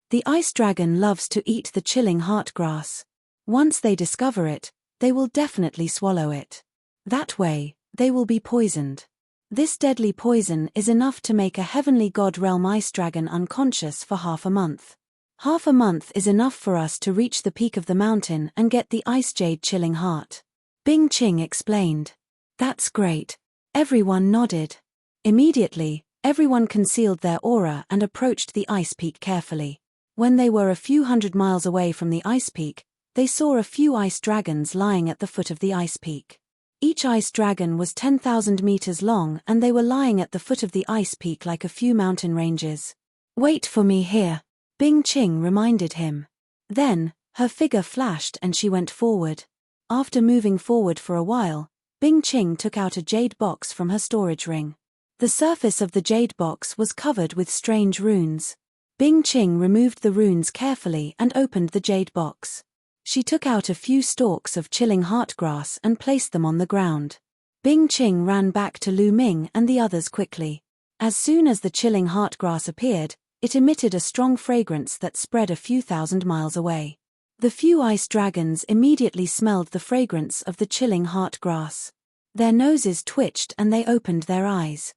The ice dragon loves to eat the chilling heart grass. Once they discover it, they will definitely swallow it. That way, they will be poisoned. This deadly poison is enough to make a heavenly god realm ice dragon unconscious for half a month. Half a month is enough for us to reach the peak of the mountain and get the ice jade chilling heart. Bing Ching explained. That's great. Everyone nodded. Immediately, everyone concealed their aura and approached the ice peak carefully. When they were a few hundred miles away from the ice peak, they saw a few ice dragons lying at the foot of the ice peak. Each ice dragon was 10,000 meters long and they were lying at the foot of the ice peak like a few mountain ranges. Wait for me here, Bing Ching reminded him. Then, her figure flashed and she went forward. After moving forward for a while, Bing Ching took out a jade box from her storage ring. The surface of the jade box was covered with strange runes. Bing Ching removed the runes carefully and opened the jade box. She took out a few stalks of chilling heart grass and placed them on the ground. Bing Ching ran back to Lu Ming and the others quickly. As soon as the chilling heart grass appeared, it emitted a strong fragrance that spread a few thousand miles away. The few ice dragons immediately smelled the fragrance of the chilling heart grass. Their noses twitched and they opened their eyes.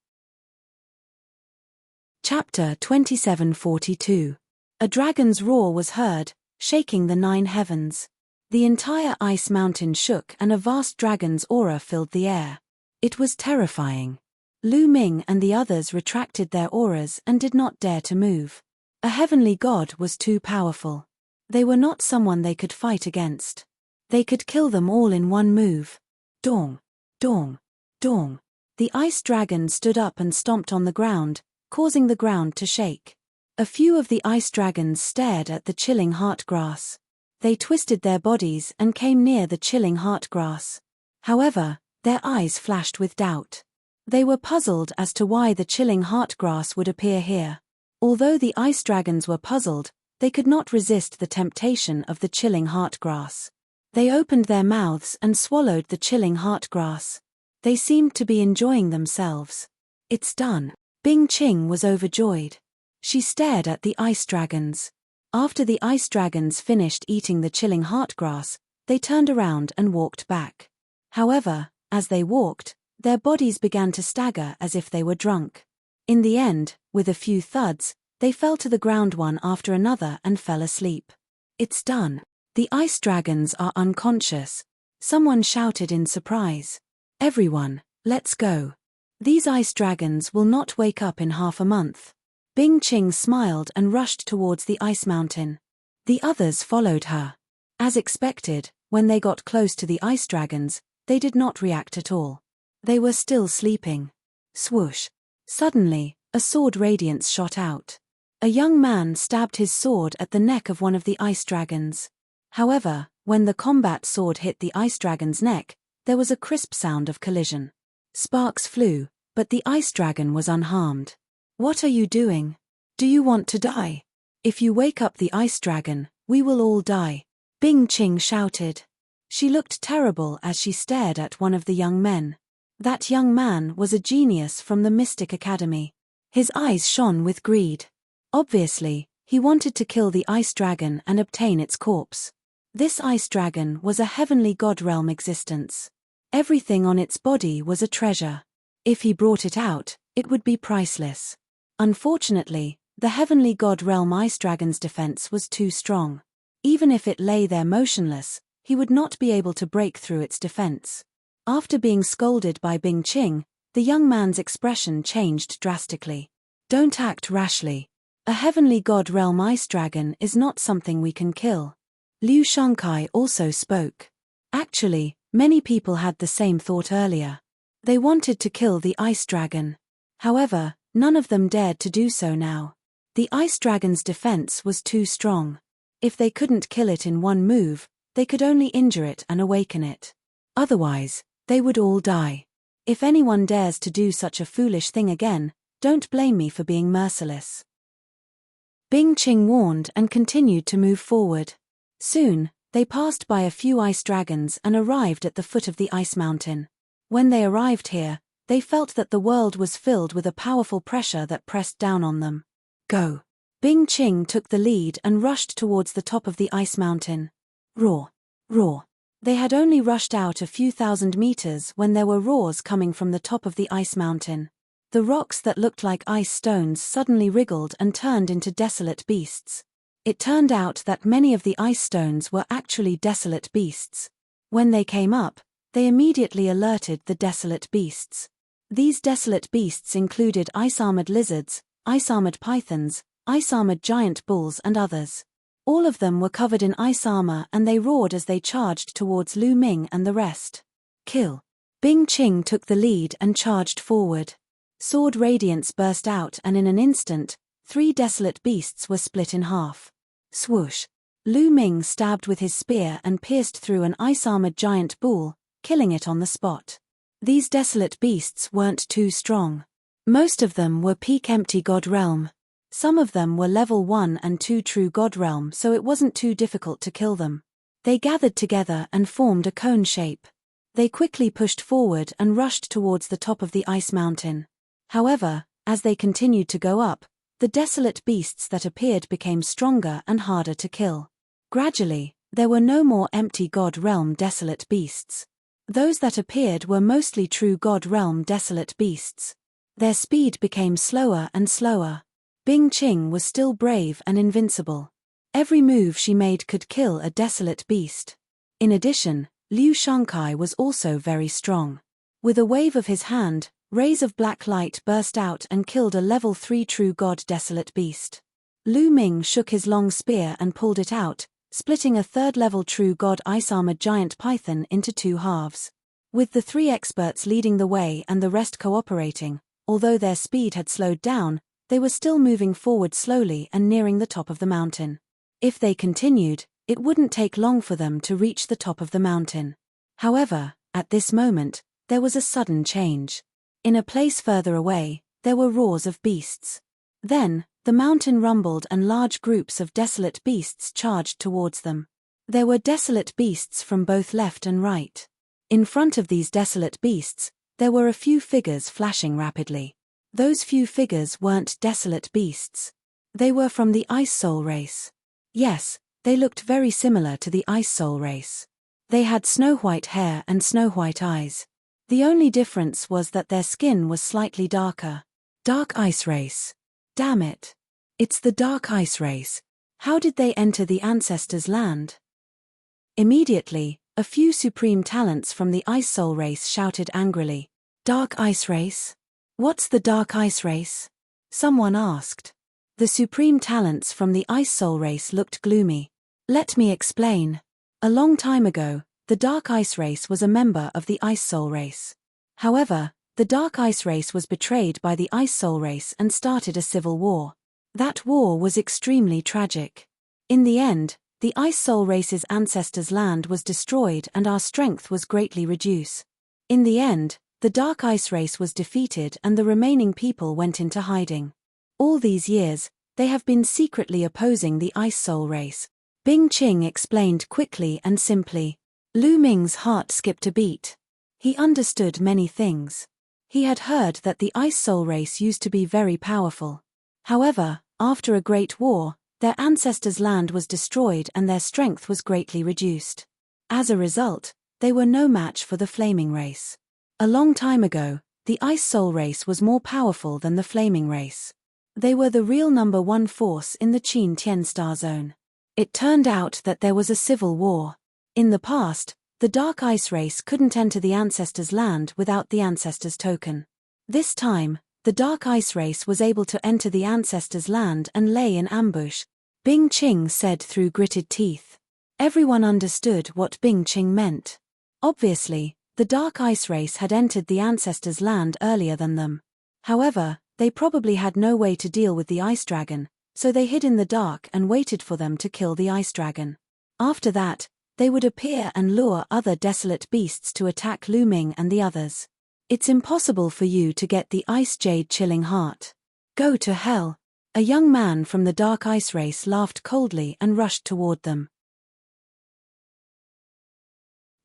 Chapter 2742. A dragon's roar was heard, shaking the 9 heavens. The entire ice mountain shook and a vast dragon's aura filled the air. It was terrifying. Lu Ming and the others retracted their auras and did not dare to move. A heavenly god was too powerful. They were not someone they could fight against. They could kill them all in one move. Dong, dong, dong. The ice dragon stood up and stomped on the ground, causing the ground to shake. A few of the ice dragons stared at the chilling heart grass. They twisted their bodies and came near the chilling heart grass. However, their eyes flashed with doubt. They were puzzled as to why the chilling heart grass would appear here. Although the ice dragons were puzzled, they could not resist the temptation of the chilling heart grass. They opened their mouths and swallowed the chilling heart grass. They seemed to be enjoying themselves. It's done. Bing Ching was overjoyed. She stared at the ice dragons. After the ice dragons finished eating the chilling heart grass, they turned around and walked back. However, as they walked, their bodies began to stagger as if they were drunk. In the end, with a few thuds, they fell to the ground one after another and fell asleep. It's done. The ice dragons are unconscious. Someone shouted in surprise. Everyone, let's go. These ice dragons will not wake up in half a month. Bing Ching smiled and rushed towards the ice mountain. The others followed her. As expected, when they got close to the ice dragons, they did not react at all. They were still sleeping. Swoosh. Suddenly, a sword radiance shot out. A young man stabbed his sword at the neck of one of the ice dragons. However, when the combat sword hit the ice dragon's neck, there was a crisp sound of collision. Sparks flew, but the ice dragon was unharmed. What are you doing? Do you want to die? If you wake up the ice dragon, we will all die. Bing Ching shouted. She looked terrible as she stared at one of the young men. That young man was a genius from the Mystic Academy. His eyes shone with greed. Obviously, he wanted to kill the ice dragon and obtain its corpse. This ice dragon was a heavenly god realm existence. Everything on its body was a treasure. If he brought it out, it would be priceless. Unfortunately, the heavenly god realm ice dragon's defense was too strong. Even if it lay there motionless, he would not be able to break through its defense. After being scolded by Bing Ching, the young man's expression changed drastically. Don't act rashly. A heavenly god realm ice dragon is not something we can kill. Liu Shangkai also spoke. Actually, many people had the same thought earlier. They wanted to kill the ice dragon. However, none of them dared to do so now. The ice dragon's defense was too strong. If they couldn't kill it in one move, they could only injure it and awaken it. Otherwise, they would all die. If anyone dares to do such a foolish thing again, don't blame me for being merciless. Bing Ching warned and continued to move forward. Soon, They passed by a few ice dragons and arrived at the foot of the ice mountain. When they arrived here, they felt that the world was filled with a powerful pressure that pressed down on them. Go! Bing Ching took the lead and rushed towards the top of the ice mountain. Roar! Roar! They had only rushed out a few thousand meters when there were roars coming from the top of the ice mountain. The rocks that looked like ice stones suddenly wriggled and turned into desolate beasts. It turned out that many of the ice stones were actually desolate beasts. When they came up, they immediately alerted the desolate beasts. These desolate beasts included ice-armored lizards, ice-armored pythons, ice-armored giant bulls and others. All of them were covered in ice armor and they roared as they charged towards Lu Ming and the rest. Kill! Bing Ching took the lead and charged forward. Sword radiance burst out and in an instant, 3 desolate beasts were split in half. Swoosh! Lu Ming stabbed with his spear and pierced through an ice-armored giant bull, killing it on the spot. These desolate beasts weren't too strong. Most of them were peak empty god realm. Some of them were level 1 and 2 true god realm, so it wasn't too difficult to kill them. They gathered together and formed a cone shape. They quickly pushed forward and rushed towards the top of the ice mountain. However, as they continued to go up, the desolate beasts that appeared became stronger and harder to kill. Gradually, there were no more empty god realm desolate beasts. Those that appeared were mostly true god realm desolate beasts. Their speed became slower and slower. Bing Ching was still brave and invincible. Every move she made could kill a desolate beast. In addition, Liu Shankai was also very strong. With a wave of his hand, rays of black light burst out and killed a level 3 true god desolate beast. Lu Ming shook his long spear and pulled it out, splitting a 3rd level true god ice-armored giant python into 2 halves. With the 3 experts leading the way and the rest cooperating, although their speed had slowed down, they were still moving forward slowly and nearing the top of the mountain. If they continued, it wouldn't take long for them to reach the top of the mountain. However, at this moment, there was a sudden change. In a place further away, there were roars of beasts. Then, the mountain rumbled and large groups of desolate beasts charged towards them. There were desolate beasts from both left and right. In front of these desolate beasts, there were a few figures flashing rapidly. Those few figures weren't desolate beasts. They were from the Ice Soul race. Yes, they looked very similar to the Ice Soul race. They had snow-white hair and snow-white eyes. The only difference was that their skin was slightly darker. Dark Ice race. Damn it. It's the Dark Ice race. How did they enter the ancestors' land? Immediately, a few supreme talents from the Ice Soul race shouted angrily. Dark Ice race? What's the Dark Ice race? Someone asked. The supreme talents from the Ice Soul race looked gloomy. Let me explain. A long time ago, the Dark Ice race was a member of the Ice Soul race. However, the Dark Ice race was betrayed by the Ice Soul race and started a civil war. That war was extremely tragic. In the end, the Ice Soul race's ancestors' land was destroyed and our strength was greatly reduced. In the end, the Dark Ice race was defeated and the remaining people went into hiding. All these years, they have been secretly opposing the Ice Soul race. Bing Ching explained quickly and simply. Lu Ming's heart skipped a beat. He understood many things. He had heard that the Ice Soul race used to be very powerful. However, after a great war, their ancestors' land was destroyed and their strength was greatly reduced. As a result, they were no match for the Flaming race. A long time ago, the Ice Soul race was more powerful than the Flaming race. They were the real number 1 force in the Qin Tian Star Zone. It turned out that there was a civil war. In the past, the Dark Ice race couldn't enter the ancestors' land without the ancestors' token. This time, the Dark Ice race was able to enter the ancestors' land and lay in ambush. Bing Ching said through gritted teeth. Everyone understood what Bing Ching meant. Obviously, the Dark Ice race had entered the ancestors' land earlier than them. However, they probably had no way to deal with the Ice Dragon, so they hid in the dark and waited for them to kill the Ice Dragon. After that, they would appear and lure other desolate beasts to attack Lu Ming and the others. It's impossible for you to get the Ice Jade Chilling Heart. Go to hell. A young man from the Dark Ice race laughed coldly and rushed toward them.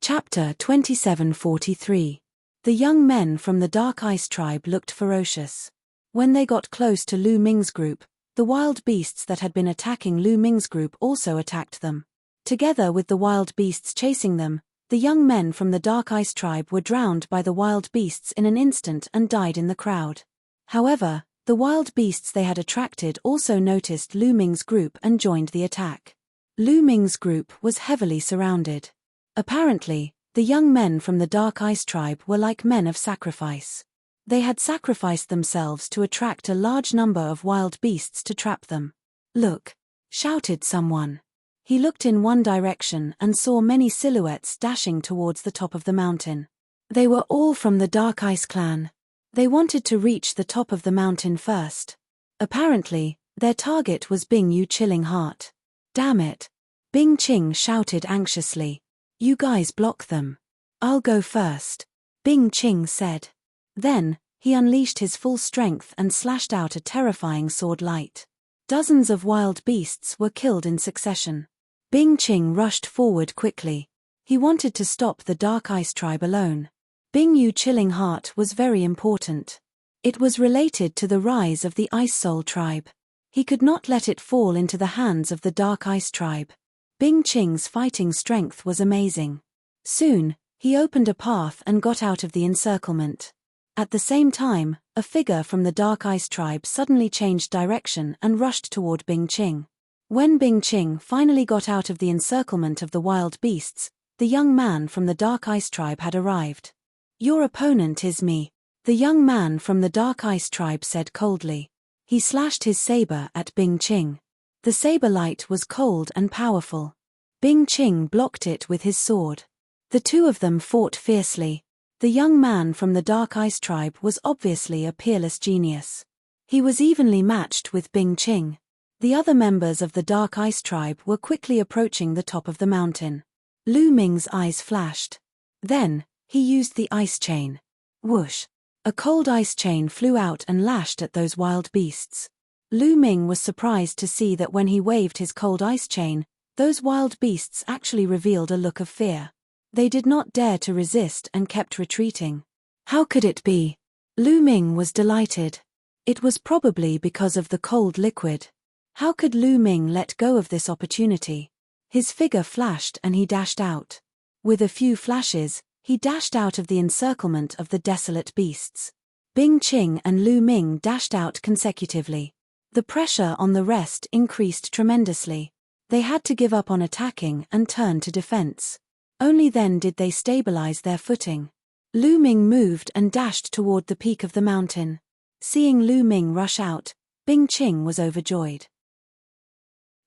Chapter 2743. The young men from the Dark Ice Tribe looked ferocious. When they got close to Lu Ming's group, the wild beasts that had been attacking Lu Ming's group also attacked them. Together with the wild beasts chasing them, the young men from the Dark Ice Tribe were drowned by the wild beasts in an instant and died in the crowd. However, the wild beasts they had attracted also noticed Lu Ming's group and joined the attack. Lu Ming's group was heavily surrounded. Apparently, the young men from the Dark Ice Tribe were like men of sacrifice. They had sacrificed themselves to attract a large number of wild beasts to trap them. "Look!" shouted someone. He looked in one direction and saw many silhouettes dashing towards the top of the mountain. They were all from the Dark Ice clan. They wanted to reach the top of the mountain first. Apparently, their target was Bing Yu Chilling Heart. "Damn it!" Bing Ching shouted anxiously. "You guys block them. I'll go first," Bing Ching said. Then, he unleashed his full strength and slashed out a terrifying sword light. Dozens of wild beasts were killed in succession. Bing Ching rushed forward quickly. He wanted to stop the Dark Ice Tribe alone. Bing Yu Chilling Heart was very important. It was related to the rise of the Ice Soul Tribe. He could not let it fall into the hands of the Dark Ice Tribe. Bing Ching's fighting strength was amazing. Soon, he opened a path and got out of the encirclement. At the same time, a figure from the Dark Ice Tribe suddenly changed direction and rushed toward Bing Ching. When Bing Ching finally got out of the encirclement of the wild beasts, the young man from the Dark Ice Tribe had arrived. "Your opponent is me," the young man from the Dark Ice Tribe said coldly. He slashed his saber at Bing Ching. The saber light was cold and powerful. Bing Ching blocked it with his sword. The two of them fought fiercely. The young man from the Dark Ice Tribe was obviously a peerless genius. He was evenly matched with Bing Ching. The other members of the Dark Ice Tribe were quickly approaching the top of the mountain. Lu Ming's eyes flashed. Then, he used the ice chain. Whoosh! A cold ice chain flew out and lashed at those wild beasts. Lu Ming was surprised to see that when he waved his cold ice chain, those wild beasts actually revealed a look of fear. They did not dare to resist and kept retreating. How could it be? Lu Ming was delighted. It was probably because of the cold liquid. How could Lu Ming let go of this opportunity? His figure flashed and he dashed out. With a few flashes, he dashed out of the encirclement of the desolate beasts. Bing Ching and Lu Ming dashed out consecutively. The pressure on the rest increased tremendously. They had to give up on attacking and turn to defense. Only then did they stabilize their footing. Lu Ming moved and dashed toward the peak of the mountain. Seeing Lu Ming rush out, Bing Ching was overjoyed.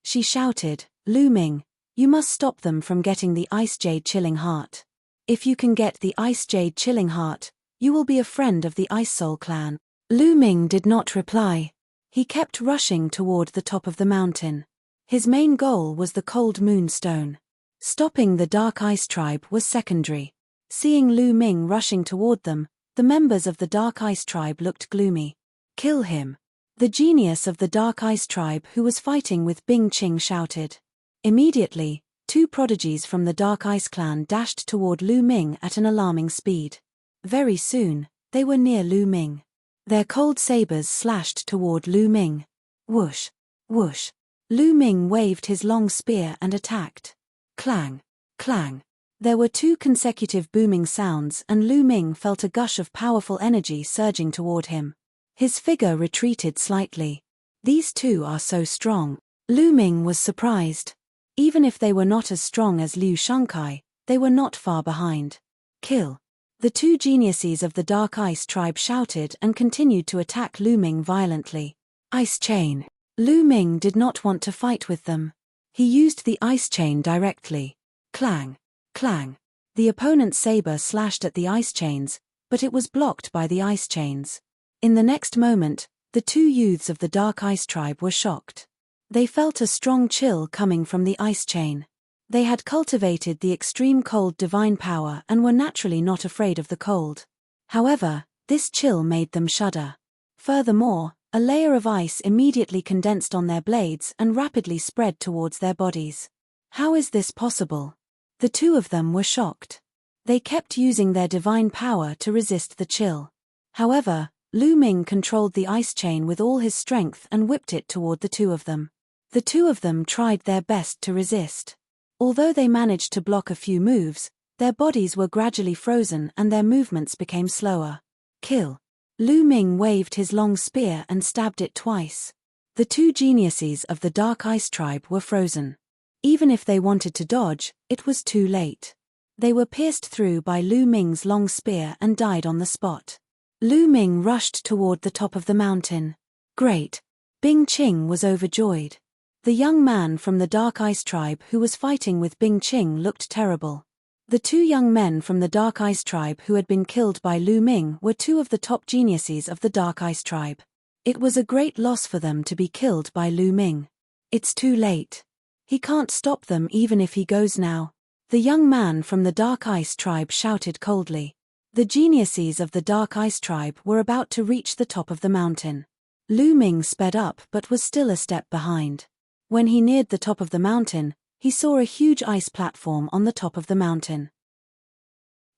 She shouted, "Lu Ming, you must stop them from getting the Ice Jade Chilling Heart. If you can get the Ice Jade Chilling Heart, you will be a friend of the Ice Soul clan." Lu Ming did not reply. He kept rushing toward the top of the mountain. His main goal was the Cold Moon Stone. Stopping the Dark Ice Tribe was secondary. Seeing Lu Ming rushing toward them, the members of the Dark Ice Tribe looked gloomy. "Kill him!" The genius of the Dark Ice Tribe who was fighting with Bing Ching shouted. Immediately, two prodigies from the Dark Ice clan dashed toward Lu Ming at an alarming speed. Very soon, they were near Lu Ming. Their cold sabers slashed toward Lu Ming. Whoosh! Whoosh! Lu Ming waved his long spear and attacked. Clang! Clang! There were two consecutive booming sounds and Lu Ming felt a gush of powerful energy surging toward him. His figure retreated slightly. These two are so strong. Lu Ming was surprised. Even if they were not as strong as Liu Shankai, they were not far behind. Kill! The two geniuses of the Dark Ice Tribe shouted and continued to attack Lu Ming violently. Ice Chain! Lu Ming did not want to fight with them. He used the ice chain directly. Clang! Clang! The opponent's saber slashed at the ice chains, but it was blocked by the ice chains. In the next moment, the two youths of the Dark Ice Tribe were shocked. They felt a strong chill coming from the ice chain. They had cultivated the extreme cold divine power and were naturally not afraid of the cold. However, this chill made them shudder. Furthermore, a layer of ice immediately condensed on their blades and rapidly spread towards their bodies. How is this possible? The two of them were shocked. They kept using their divine power to resist the chill. However, Lu Ming controlled the ice chain with all his strength and whipped it toward the two of them. The two of them tried their best to resist. Although they managed to block a few moves, their bodies were gradually frozen and their movements became slower. Kill. Lu Ming waved his long spear and stabbed it twice. The two geniuses of the Dark Ice Tribe were frozen. Even if they wanted to dodge, it was too late. They were pierced through by Lu Ming's long spear and died on the spot. Lu Ming rushed toward the top of the mountain. Great! Bing Qing was overjoyed. The young man from the Dark Ice Tribe who was fighting with Bing Qing looked terrible. The two young men from the Dark Ice Tribe who had been killed by Lu Ming were two of the top geniuses of the Dark Ice Tribe. It was a great loss for them to be killed by Lu Ming. It's too late. He can't stop them even if he goes now. The young man from the Dark Ice Tribe shouted coldly. The geniuses of the Dark Ice Tribe were about to reach the top of the mountain. Lu Ming sped up but was still a step behind. When he neared the top of the mountain, he saw a huge ice platform on the top of the mountain.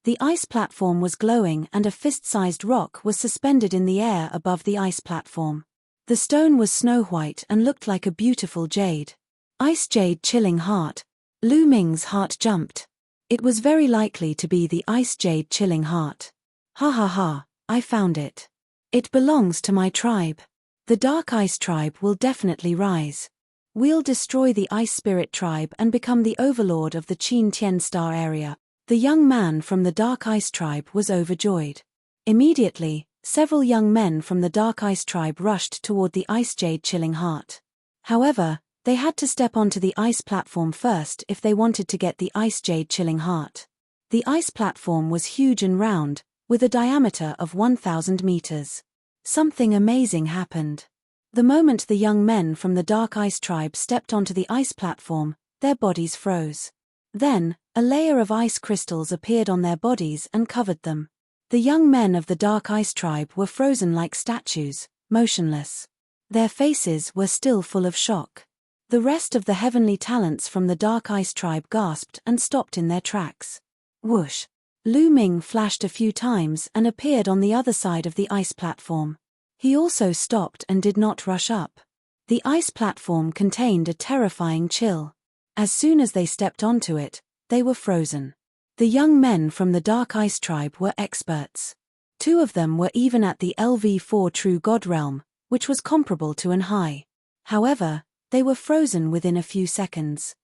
The ice platform was glowing and a fist-sized rock was suspended in the air above the ice platform. The stone was snow-white and looked like a beautiful jade. Ice jade chilling heart. Lu Ming's heart jumped. It was very likely to be the ice jade chilling heart. Ha ha ha, I found it. It belongs to my tribe. The Dark Ice Tribe will definitely rise. We'll destroy the Ice Spirit Tribe and become the overlord of the Qin Tian Star area. The young man from the Dark Ice Tribe was overjoyed. Immediately, several young men from the Dark Ice Tribe rushed toward the ice jade chilling heart. However, they had to step onto the ice platform first if they wanted to get the ice jade chilling heart. The ice platform was huge and round, with a diameter of 1,000 meters. Something amazing happened. The moment the young men from the Dark Ice Tribe stepped onto the ice platform, their bodies froze. Then, a layer of ice crystals appeared on their bodies and covered them. The young men of the Dark Ice Tribe were frozen like statues, motionless. Their faces were still full of shock. The rest of the heavenly talents from the Dark Ice Tribe gasped and stopped in their tracks. Whoosh! Lu Ming flashed a few times and appeared on the other side of the ice platform. He also stopped and did not rush up. The ice platform contained a terrifying chill. As soon as they stepped onto it, they were frozen. The young men from the Dark Ice Tribe were experts. Two of them were even at the LV4 True God realm, which was comparable to an high. However, they were frozen within a few seconds.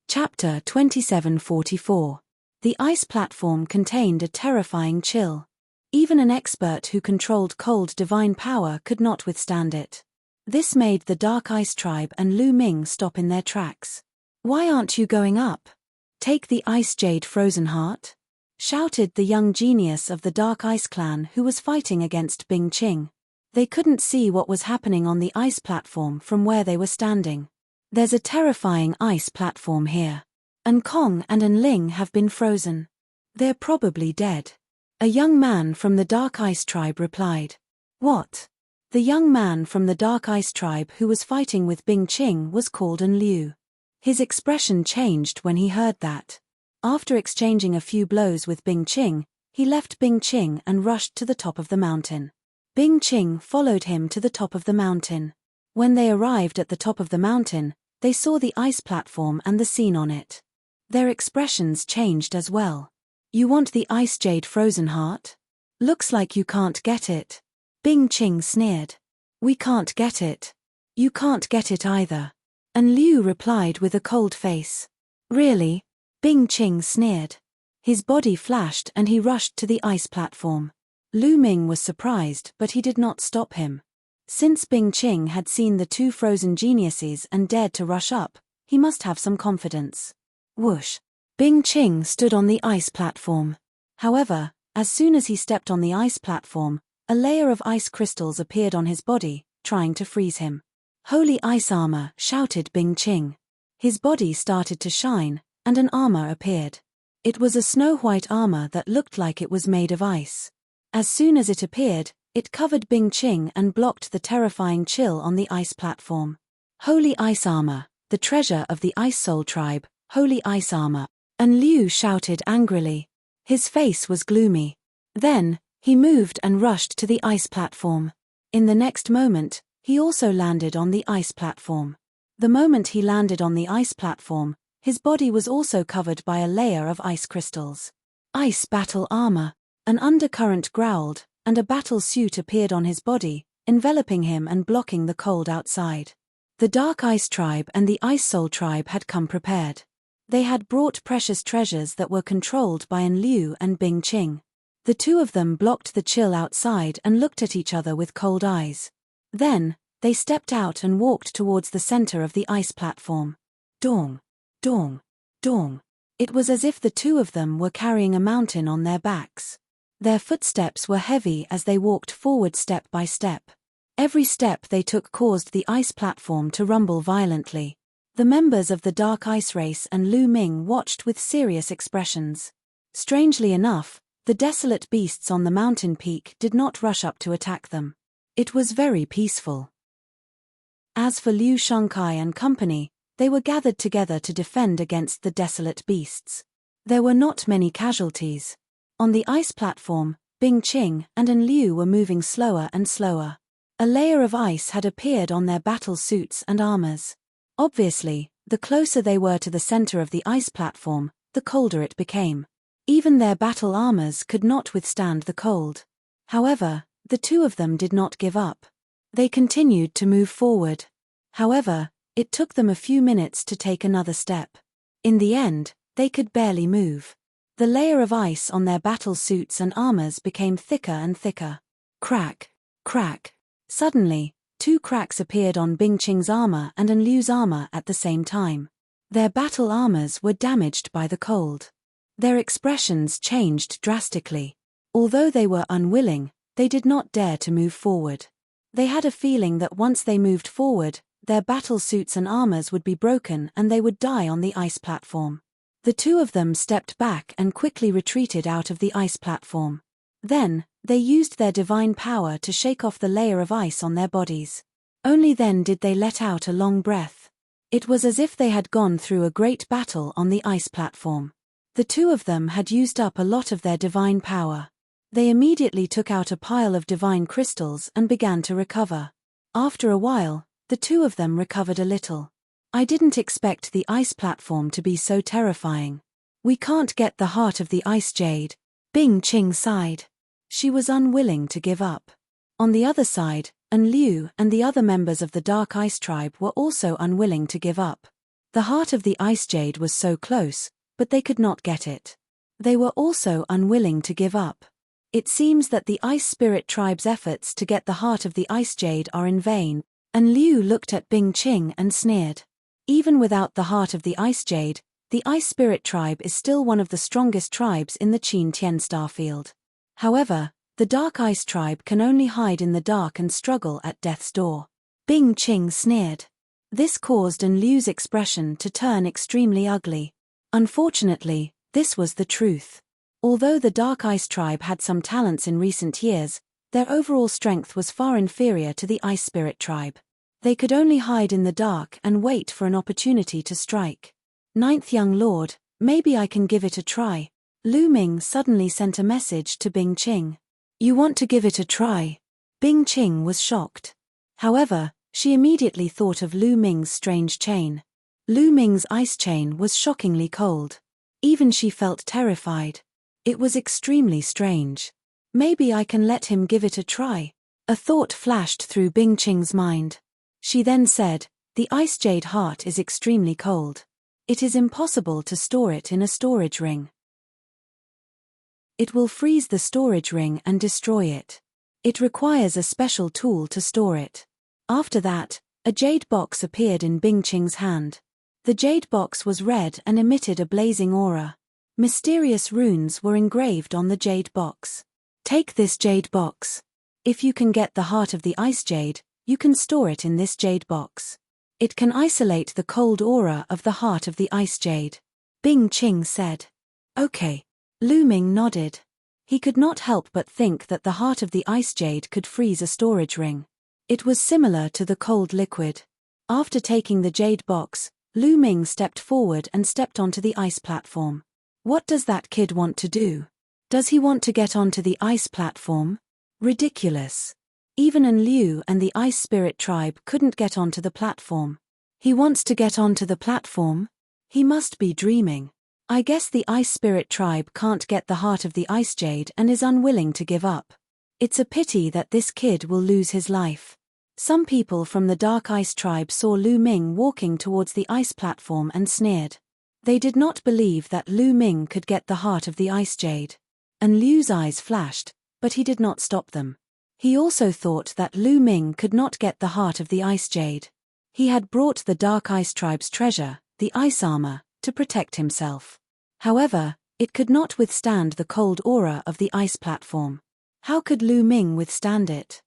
Chapter 2744. The ice platform contained a terrifying chill. Even an expert who controlled cold divine power could not withstand it. This made the Dark Ice Tribe and Lu Ming stop in their tracks. Why aren't you going up? Take the ice jade frozen heart? Shouted the young genius of the Dark Ice Clan who was fighting against Bing Qing. They couldn't see what was happening on the ice platform from where they were standing. There's a terrifying ice platform here. An Kong and An Ling have been frozen. They're probably dead. A young man from the Dark Ice Tribe replied. What? The young man from the Dark Ice Tribe who was fighting with Bing Qing was called An Liu. His expression changed when he heard that. After exchanging a few blows with Bing Qing, he left Bing Qing and rushed to the top of the mountain. Bing Qing followed him to the top of the mountain. When they arrived at the top of the mountain, they saw the ice platform and the scene on it. Their expressions changed as well. You want the ice jade frozen heart? Looks like you can't get it. Bing Qing sneered. We can't get it. You can't get it either. And Liu replied with a cold face. Really? Bing Qing sneered. His body flashed and he rushed to the ice platform. Lu Ming was surprised but he did not stop him. Since Bing Qing had seen the two frozen geniuses and dared to rush up, he must have some confidence. Whoosh! Bing Qing stood on the ice platform. However, as soon as he stepped on the ice platform, a layer of ice crystals appeared on his body, trying to freeze him. Holy ice armor, shouted Bing Qing. His body started to shine, and an armor appeared. It was a snow-white armor that looked like it was made of ice. As soon as it appeared, it covered Bing Qing and blocked the terrifying chill on the ice platform. Holy ice armor, the treasure of the Ice Soul tribe, holy ice armor. And Liu shouted angrily. His face was gloomy. Then, he moved and rushed to the ice platform. In the next moment, he also landed on the ice platform. The moment he landed on the ice platform, his body was also covered by a layer of ice crystals. Ice battle armor. An undercurrent growled, and a battle suit appeared on his body, enveloping him and blocking the cold outside. The Dark Ice tribe and the Ice Soul tribe had come prepared. They had brought precious treasures that were controlled by An Liu and Bing Qing. The two of them blocked the chill outside and looked at each other with cold eyes. Then, they stepped out and walked towards the center of the ice platform. Dong, dong, dong. It was as if the two of them were carrying a mountain on their backs. Their footsteps were heavy as they walked forward step by step. Every step they took caused the ice platform to rumble violently. The members of the Dark Ice race and Lu Ming watched with serious expressions. Strangely enough, the desolate beasts on the mountain peak did not rush up to attack them. It was very peaceful. As for Liu Shangkai and company, they were gathered together to defend against the desolate beasts. There were not many casualties. On the ice platform, Bing Qing and An Liu were moving slower and slower. A layer of ice had appeared on their battle suits and armors. Obviously, the closer they were to the center of the ice platform, the colder it became. Even their battle armors could not withstand the cold. However, the two of them did not give up. They continued to move forward. However, it took them a few minutes to take another step. In the end, they could barely move. The layer of ice on their battle suits and armors became thicker and thicker. Crack, crack. Suddenly, two cracks appeared on Bing Qing's armor and An Liu's armor at the same time. Their battle armors were damaged by the cold. Their expressions changed drastically. Although they were unwilling, they did not dare to move forward. They had a feeling that once they moved forward, their battle suits and armors would be broken and they would die on the ice platform. The two of them stepped back and quickly retreated out of the ice platform. Then, they used their divine power to shake off the layer of ice on their bodies. Only then did they let out a long breath. It was as if they had gone through a great battle on the ice platform. The two of them had used up a lot of their divine power. They immediately took out a pile of divine crystals and began to recover. After a while, the two of them recovered a little. I didn't expect the ice platform to be so terrifying. We can't get the heart of the ice jade. Bing Qing sighed. She was unwilling to give up. On the other side, An Liu and the other members of the Dark Ice tribe were also unwilling to give up. The heart of the ice jade was so close, but they could not get it. They were also unwilling to give up. It seems that the Ice Spirit tribe's efforts to get the heart of the ice jade are in vain. An Liu looked at Bing Qing and sneered. Even without the heart of the ice jade, the Ice Spirit tribe is still one of the strongest tribes in the Qin Tian starfield. However, the Dark Ice tribe can only hide in the dark and struggle at death's door. Bing Qing sneered. This caused An Liu's expression to turn extremely ugly. Unfortunately, this was the truth. Although the Dark Ice tribe had some talents in recent years, their overall strength was far inferior to the Ice Spirit tribe. They could only hide in the dark and wait for an opportunity to strike. Ninth young lord, maybe I can give it a try. Lu Ming suddenly sent a message to Bing Qing. You want to give it a try? Bing Qing was shocked. However, she immediately thought of Lu Ming's strange chain. Lu Ming's ice chain was shockingly cold. Even she felt terrified. It was extremely strange. Maybe I can let him give it a try. A thought flashed through Bing Qing's mind. She then said, the ice jade heart is extremely cold. It is impossible to store it in a storage ring. It will freeze the storage ring and destroy it. It requires a special tool to store it. After that, a jade box appeared in Bing Qing's hand. The jade box was red and emitted a blazing aura. Mysterious runes were engraved on the jade box. Take this jade box. If you can get the heart of the ice jade, you can store it in this jade box. It can isolate the cold aura of the heart of the ice jade. Bing Qing said. Okay. Lu Ming nodded. He could not help but think that the heart of the ice jade could freeze a storage ring. It was similar to the cold liquid. After taking the jade box, Lu Ming stepped forward and stepped onto the ice platform. What does that kid want to do? Does he want to get onto the ice platform? Ridiculous. Even An Liu and the Ice Spirit tribe couldn't get onto the platform. He wants to get onto the platform? He must be dreaming. I guess the Ice Spirit tribe can't get the heart of the Ice Jade and is unwilling to give up. It's a pity that this kid will lose his life. Some people from the Dark Ice tribe saw Lu Ming walking towards the ice platform and sneered. They did not believe that Lu Ming could get the heart of the Ice Jade. An Liu's eyes flashed, but he did not stop them. He also thought that Lu Ming could not get the heart of the Ice Jade. He had brought the Dark Ice tribe's treasure, the ice armor, to protect himself. However, it could not withstand the cold aura of the ice platform. How could Lu Ming withstand it?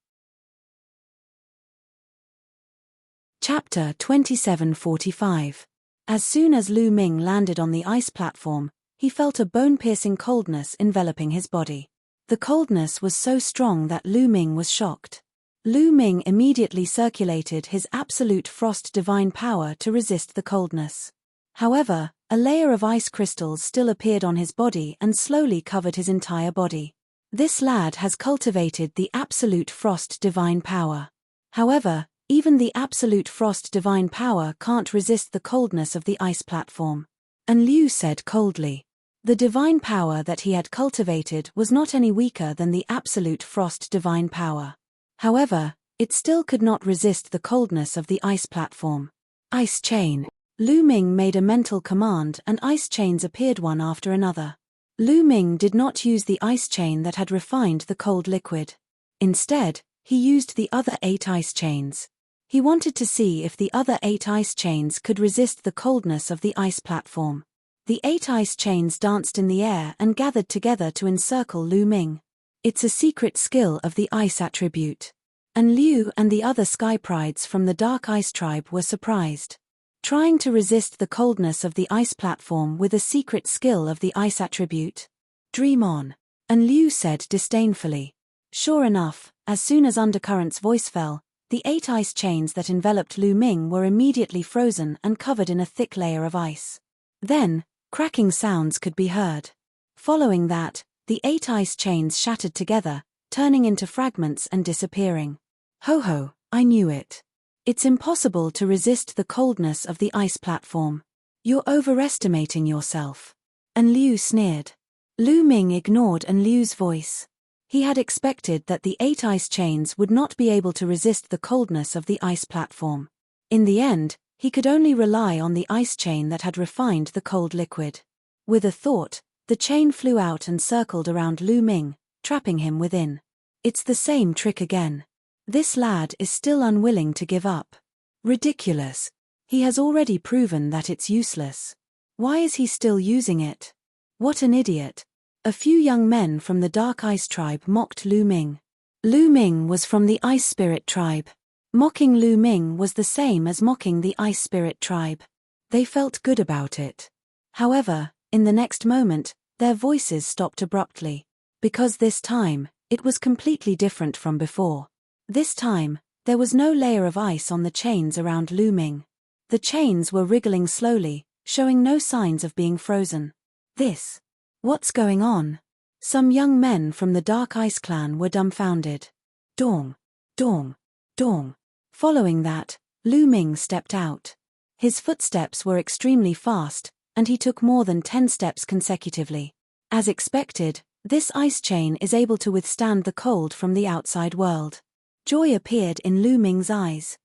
Chapter 2745. As soon as Lu Ming landed on the ice platform, he felt a bone-piercing coldness enveloping his body. The coldness was so strong that Lu Ming was shocked. Lu Ming immediately circulated his absolute frost divine power to resist the coldness. However, a layer of ice crystals still appeared on his body and slowly covered his entire body. This lad has cultivated the absolute frost divine power. However, even the absolute frost divine power can't resist the coldness of the ice platform. An Liu said coldly. The divine power that he had cultivated was not any weaker than the absolute frost divine power. However, it still could not resist the coldness of the ice platform. Ice chain. Lu Ming made a mental command and ice chains appeared one after another. Lu Ming did not use the ice chain that had refined the cold liquid. Instead, he used the other 8 ice chains. He wanted to see if the other 8 ice chains could resist the coldness of the ice platform. The 8 ice chains danced in the air and gathered together to encircle Lu Ming. It's a secret skill of the ice attribute. An Liu and the other sky prides from the Dark Ice tribe were surprised. Trying to resist the coldness of the ice platform with a secret skill of the ice attribute? Dream on. An Liu said disdainfully. Sure enough, as soon as Undercurrent's voice fell, the 8 ice chains that enveloped Lu Ming were immediately frozen and covered in a thick layer of ice. Then, cracking sounds could be heard. Following that, the 8 ice chains shattered together, turning into fragments and disappearing. Ho ho, I knew it. It's impossible to resist the coldness of the ice platform. You're overestimating yourself. An Liu sneered. Lu Ming ignored An Liu's voice. He had expected that the 8 ice chains would not be able to resist the coldness of the ice platform. In the end, he could only rely on the ice chain that had refined the cold liquid. With a thought, the chain flew out and circled around Lu Ming, trapping him within. It's the same trick again. This lad is still unwilling to give up. Ridiculous. He has already proven that it's useless. Why is he still using it? What an idiot. A few young men from the Dark Ice tribe mocked Lu Ming. Lu Ming was from the Ice Spirit tribe. Mocking Lu Ming was the same as mocking the Ice Spirit tribe. They felt good about it. However, in the next moment, their voices stopped abruptly. Because this time, it was completely different from before. This time, there was no layer of ice on the chains around Lu Ming. The chains were wriggling slowly, showing no signs of being frozen. What's going on? Some young men from the Dark Ice clan were dumbfounded. Dong, dong, dong. Following that, Lu Ming stepped out. His footsteps were extremely fast, and he took more than 10 steps consecutively. As expected, this ice chain is able to withstand the cold from the outside world. Joy appeared in Lu Ming's eyes.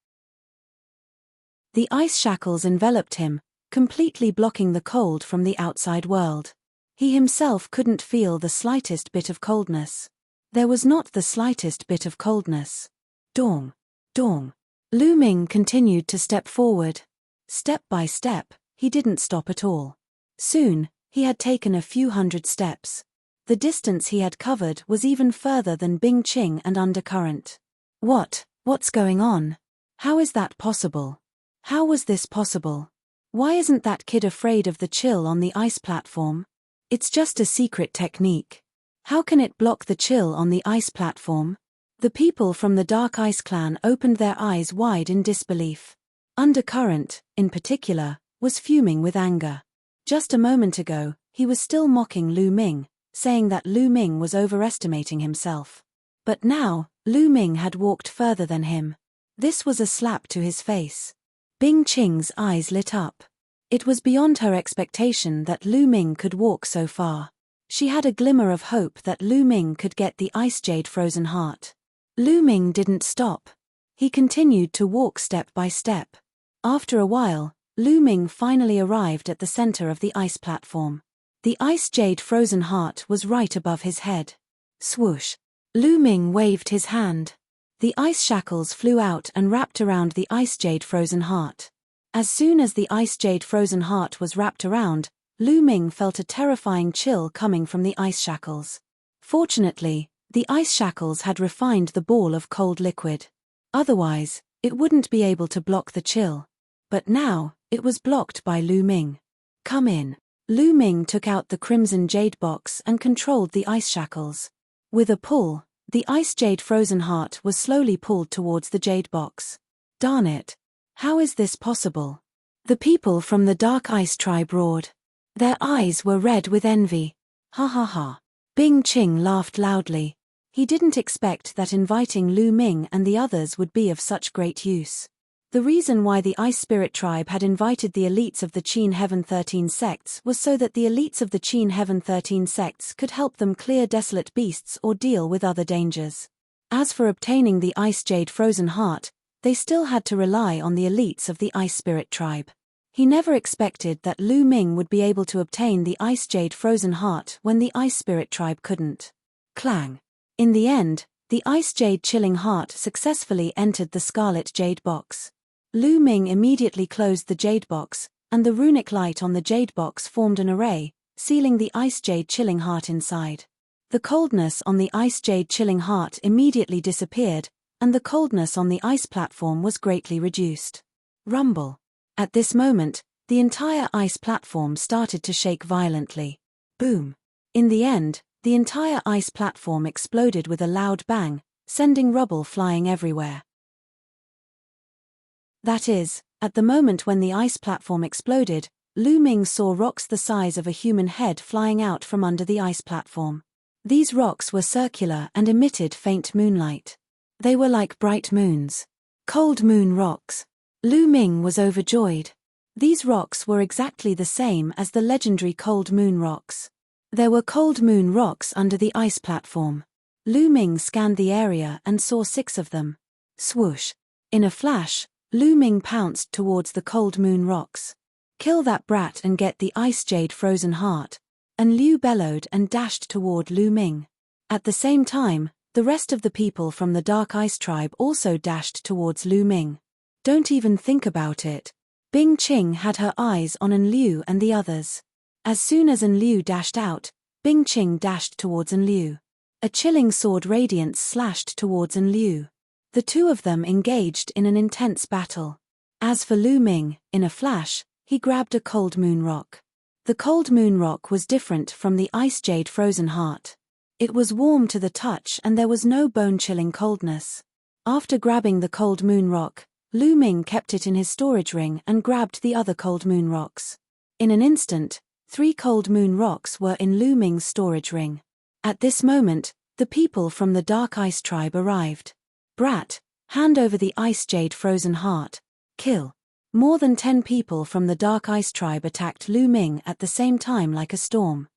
The ice shackles enveloped him, completely blocking the cold from the outside world. He himself couldn't feel the slightest bit of coldness. There was not the slightest bit of coldness. Dong, dong. Lu Ming continued to step forward. Step by step, he didn't stop at all. Soon, he had taken a few hundred steps. The distance he had covered was even further than Bing Qing and Undercurrent. What's going on? How is that possible? How was this possible? Why isn't that kid afraid of the chill on the ice platform? It's just a secret technique. How can it block the chill on the ice platform? The people from the Dark Ice clan opened their eyes wide in disbelief. Undercurrent, in particular, was fuming with anger. Just a moment ago, he was still mocking Lu Ming, saying that Lu Ming was overestimating himself. But now, Lu Ming had walked further than him. This was a slap to his face. Bing Qing's eyes lit up. It was beyond her expectation that Lu Ming could walk so far. She had a glimmer of hope that Lu Ming could get the ice jade frozen heart. Lu Ming didn't stop. He continued to walk step by step. After a while, Lu Ming finally arrived at the center of the ice platform. The ice jade frozen heart was right above his head. Swoosh! Lu Ming waved his hand. The ice shackles flew out and wrapped around the ice jade frozen heart. As soon as the ice jade frozen heart was wrapped around, Lu Ming felt a terrifying chill coming from the ice shackles. Fortunately, the ice shackles had refined the ball of cold liquid. Otherwise, it wouldn't be able to block the chill. But now, it was blocked by Lu Ming. Come in. Lu Ming took out the crimson jade box and controlled the ice shackles. With a pull, the ice jade frozen heart was slowly pulled towards the jade box. Darn it! How is this possible? The people from the Dark Ice tribe roared. Their eyes were red with envy. Ha ha ha. Bing Qing laughed loudly. He didn't expect that inviting Lu Ming and the others would be of such great use. The reason why the Ice Spirit tribe had invited the elites of the Qin Heaven 13 sects was so that the elites of the Qin Heaven 13 sects could help them clear desolate beasts or deal with other dangers. As for obtaining the Ice Jade Frozen Heart, they still had to rely on the elites of the Ice Spirit tribe. He never expected that Lu Ming would be able to obtain the Ice Jade Frozen Heart when the Ice Spirit tribe couldn't. Clang! In the end, the Ice Jade Chilling Heart successfully entered the Scarlet Jade Box. Lu Ming immediately closed the jade box, and the runic light on the jade box formed an array, sealing the Ice Jade Chilling Heart inside. The coldness on the Ice Jade Chilling Heart immediately disappeared, and the coldness on the ice platform was greatly reduced. Rumble. At this moment, the entire ice platform started to shake violently. Boom. In the end, the entire ice platform exploded with a loud bang, sending rubble flying everywhere. That is, at the moment when the ice platform exploded, Lu Ming saw rocks the size of a human head flying out from under the ice platform. These rocks were circular and emitted faint moonlight. They were like bright moons. Cold moon rocks. Lu Ming was overjoyed. These rocks were exactly the same as the legendary cold moon rocks. There were cold moon rocks under the ice platform. Lu Ming scanned the area and saw 6 of them. Swoosh. In a flash, Lu Ming pounced towards the cold moon rocks. Kill that brat and get the Ice Jade Frozen Heart. And Liu bellowed and dashed toward Lu Ming. At the same time, the rest of the people from the Dark Ice tribe also dashed towards Lu Ming. Don't even think about it. Bing Qing had her eyes on An Liu and the others. As soon as An Liu dashed out, Bing Qing dashed towards An Liu. A chilling sword radiance slashed towards An Liu. The two of them engaged in an intense battle. As for Lu Ming, in a flash, he grabbed a cold moon rock. The cold moon rock was different from the Ice Jade Frozen Heart. It was warm to the touch and there was no bone-chilling coldness. After grabbing the cold moon rock, Lu Ming kept it in his storage ring and grabbed the other cold moon rocks. In an instant, 3 cold moon rocks were in Lu Ming's storage ring. At this moment, the people from the Dark Ice tribe arrived. Brat, hand over the Ice Jade Frozen Heart. Kill. More than 10 people from the Dark Ice tribe attacked Lu Ming at the same time like a storm.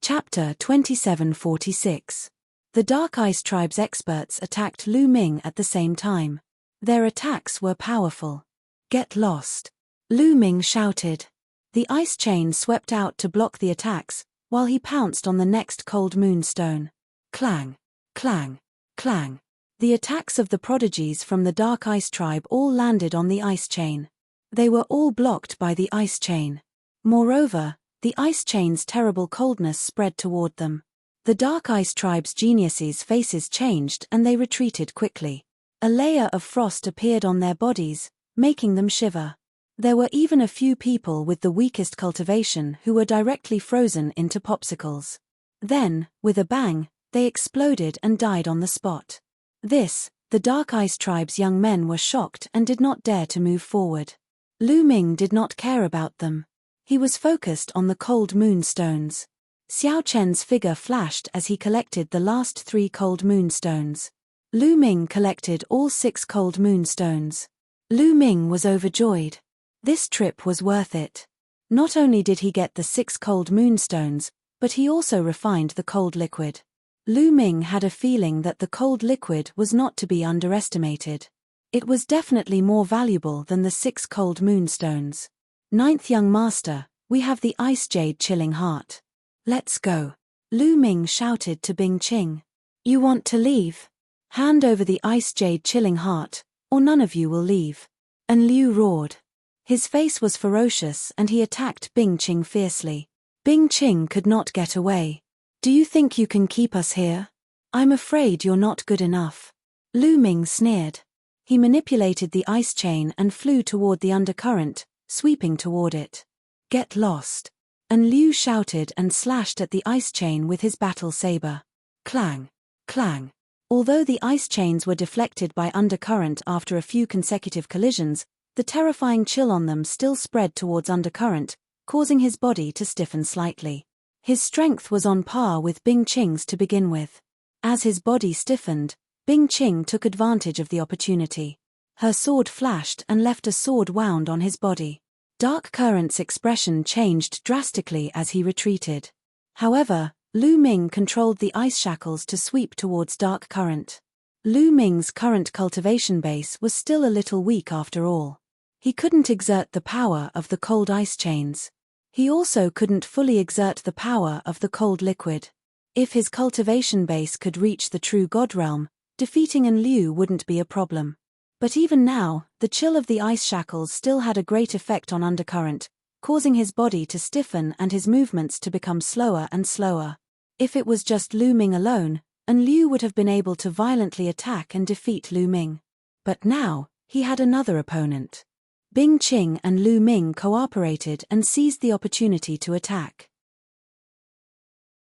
Chapter 2746. The Dark Ice tribe's experts attacked Lu Ming at the same time. Their attacks were powerful. Get lost. Lu Ming shouted. The ice chain swept out to block the attacks, while he pounced on the next cold moonstone. Clang, clang, clang. The attacks of the prodigies from the Dark Ice tribe all landed on the ice chain. They were all blocked by the ice chain. Moreover, the ice chain's terrible coldness spread toward them. The Dark Ice tribe's geniuses' faces changed and they retreated quickly. A layer of frost appeared on their bodies, making them shiver. There were even a few people with the weakest cultivation who were directly frozen into popsicles. Then, with a bang, they exploded and died on the spot. This, The Dark Ice Tribe's young men were shocked and did not dare to move forward. Lu Ming did not care about them. He was focused on the cold moonstones. Xiao Chen's figure flashed as he collected the last 3 cold moonstones. Lu Ming collected all 6 cold moonstones. Lu Ming was overjoyed. This trip was worth it. Not only did he get the 6 cold moonstones, but he also refined the cold liquid. Lu Ming had a feeling that the cold liquid was not to be underestimated. It was definitely more valuable than the 6 cold moonstones. Ninth young master, we have the Ice Jade Chilling Heart. Let's go. Lu Ming shouted to Bing Qing. You want to leave? Hand over the Ice Jade Chilling Heart, or none of you will leave. And Liu roared. His face was ferocious and he attacked Bing Qing fiercely. Bing Qing could not get away. Do you think you can keep us here? I'm afraid you're not good enough. Lu Ming sneered. He manipulated the ice chain and flew toward the undercurrent, sweeping toward it. Get lost. And Liu shouted and slashed at the ice chain with his battle saber. Clang! Clang! Although the ice chains were deflected by undercurrent after a few consecutive collisions, the terrifying chill on them still spread towards undercurrent, causing his body to stiffen slightly. His strength was on par with Bing Qing's to begin with. As his body stiffened, Bing Qing took advantage of the opportunity. Her sword flashed and left a sword wound on his body. Dark Current's expression changed drastically as he retreated. However, Lu Ming controlled the ice shackles to sweep towards Dark Current. Lu Ming's current cultivation base was still a little weak after all. He couldn't exert the power of the cold ice chains. He also couldn't fully exert the power of the cold liquid. If his cultivation base could reach the true God realm, defeating An Liu wouldn't be a problem. But even now, the chill of the ice shackles still had a great effect on undercurrent, causing his body to stiffen and his movements to become slower and slower. If it was just Lu Ming alone, An Liu would have been able to violently attack and defeat Lu Ming. But now, he had another opponent. Bing Qing and Lu Ming cooperated and seized the opportunity to attack.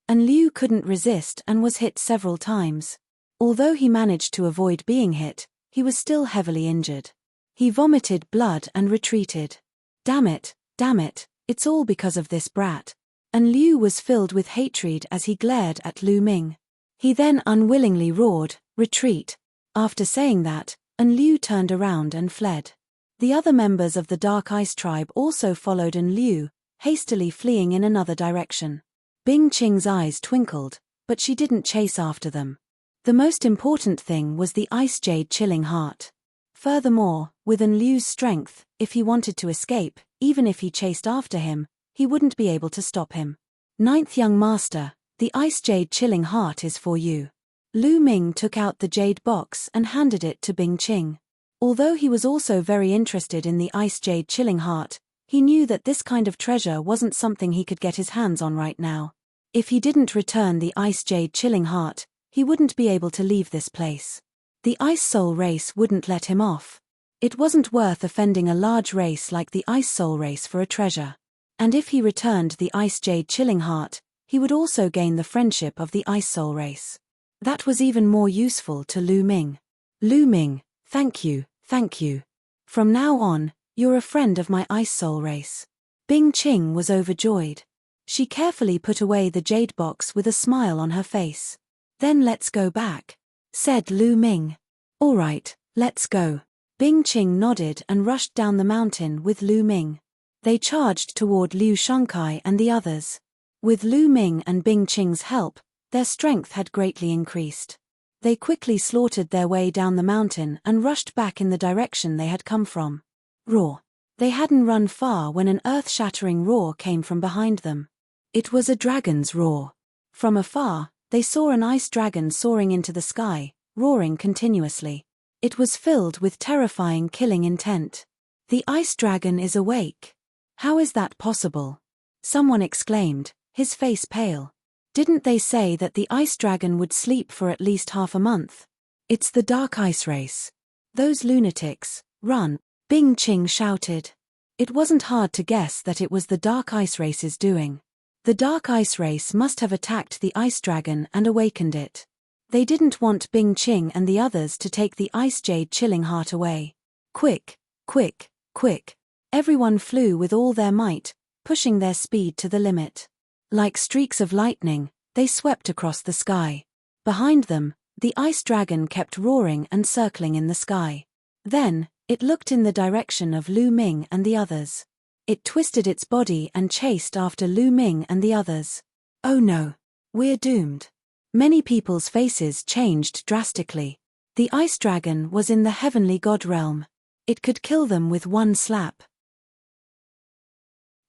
An Liu couldn't resist and was hit several times. Although he managed to avoid being hit, he was still heavily injured. He vomited blood and retreated. Damn it, it's all because of this brat. An Liu was filled with hatred as he glared at Lu Ming. He then unwillingly roared, retreat. After saying that, An Liu turned around and fled. The other members of the Dark Ice Tribe also followed An Liu, hastily fleeing in another direction. Bing Qing's eyes twinkled, but she didn't chase after them. The most important thing was the Ice Jade Chilling Heart. Furthermore, with An Liu's strength, if he wanted to escape, even if he chased after him, he wouldn't be able to stop him. Ninth young master, the Ice Jade Chilling Heart is for you. Lu Ming took out the jade box and handed it to Bing Qing. Although he was also very interested in the Ice Jade Chilling Heart, he knew that this kind of treasure wasn't something he could get his hands on right now. If he didn't return the Ice Jade Chilling Heart, he wouldn't be able to leave this place. The Ice Soul race wouldn't let him off. It wasn't worth offending a large race like the Ice Soul race for a treasure. And if he returned the Ice Jade Chilling Heart, he would also gain the friendship of the Ice Soul race. That was even more useful to Lu Ming. Lu Ming, thank you. From now on, you're a friend of my Ice Soul race. Bing Qing was overjoyed. She carefully put away the jade box with a smile on her face. Then let's go back, said Lu Ming. All right, let's go. Bing Qing nodded and rushed down the mountain with Lu Ming. They charged toward Liu Shangkai and the others. With Lu Ming and Bing Qing's help, their strength had greatly increased. They quickly slaughtered their way down the mountain and rushed back in the direction they had come from. Roar! They hadn't run far when an earth-shattering roar came from behind them. It was a dragon's roar. From afar, they saw an ice dragon soaring into the sky, roaring continuously. It was filled with terrifying killing intent. The ice dragon is awake. How is that possible? Someone exclaimed, his face pale. Didn't they say that the ice dragon would sleep for at least half a month? It's the Dark Ice race. Those lunatics, run, Bing Qing shouted. It wasn't hard to guess that it was the Dark Ice race's doing. The Dark Ice race must have attacked the ice dragon and awakened it. They didn't want Bing Ching and the others to take the ice jade chilling heart away. Quick, quick, quick. Everyone flew with all their might, pushing their speed to the limit. Like streaks of lightning, they swept across the sky. Behind them, the ice dragon kept roaring and circling in the sky. Then, it looked in the direction of Lu Ming and the others. It twisted its body and chased after Lu Ming and the others. Oh no! We're doomed. Many people's faces changed drastically. The ice dragon was in the heavenly god realm. It could kill them with one slap.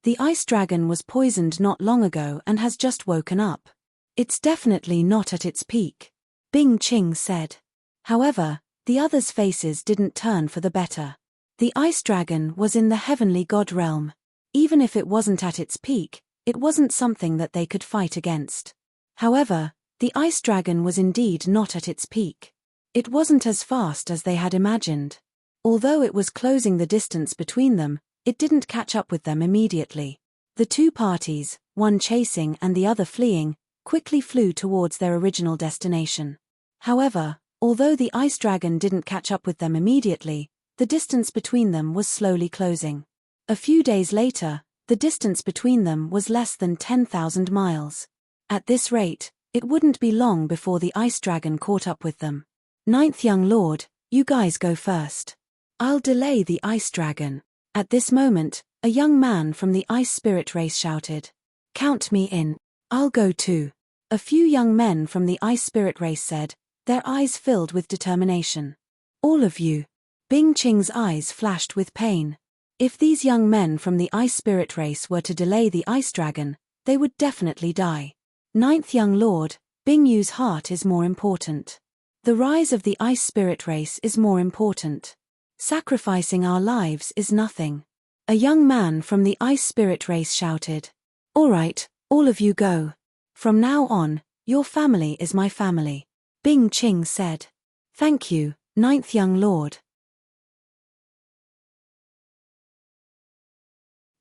The ice dragon was poisoned not long ago and has just woken up. It's definitely not at its peak, Bing Ching said. However, the others' faces didn't turn for the better. The ice dragon was in the heavenly god realm. Even if it wasn't at its peak, it wasn't something that they could fight against. However, the ice dragon was indeed not at its peak. It wasn't as fast as they had imagined. Although it was closing the distance between them, it didn't catch up with them immediately. The two parties, one chasing and the other fleeing, quickly flew towards their original destination. However, although the ice dragon didn't catch up with them immediately, the distance between them was slowly closing. A few days later, the distance between them was less than 10,000 miles. At this rate, it wouldn't be long before the ice dragon caught up with them. Ninth young lord, you guys go first. I'll delay the ice dragon. At this moment, a young man from the ice spirit race shouted. Count me in. I'll go too. A few young men from the ice spirit race said, their eyes filled with determination. All of you. Bing Ching's eyes flashed with pain. If these young men from the ice spirit race were to delay the ice dragon, they would definitely die. Ninth young lord, Bing Yu's heart is more important. The rise of the ice spirit race is more important. Sacrificing our lives is nothing. A young man from the ice spirit race shouted. All right, all of you go. From now on, your family is my family. Bing Ching said. Thank you, ninth young lord.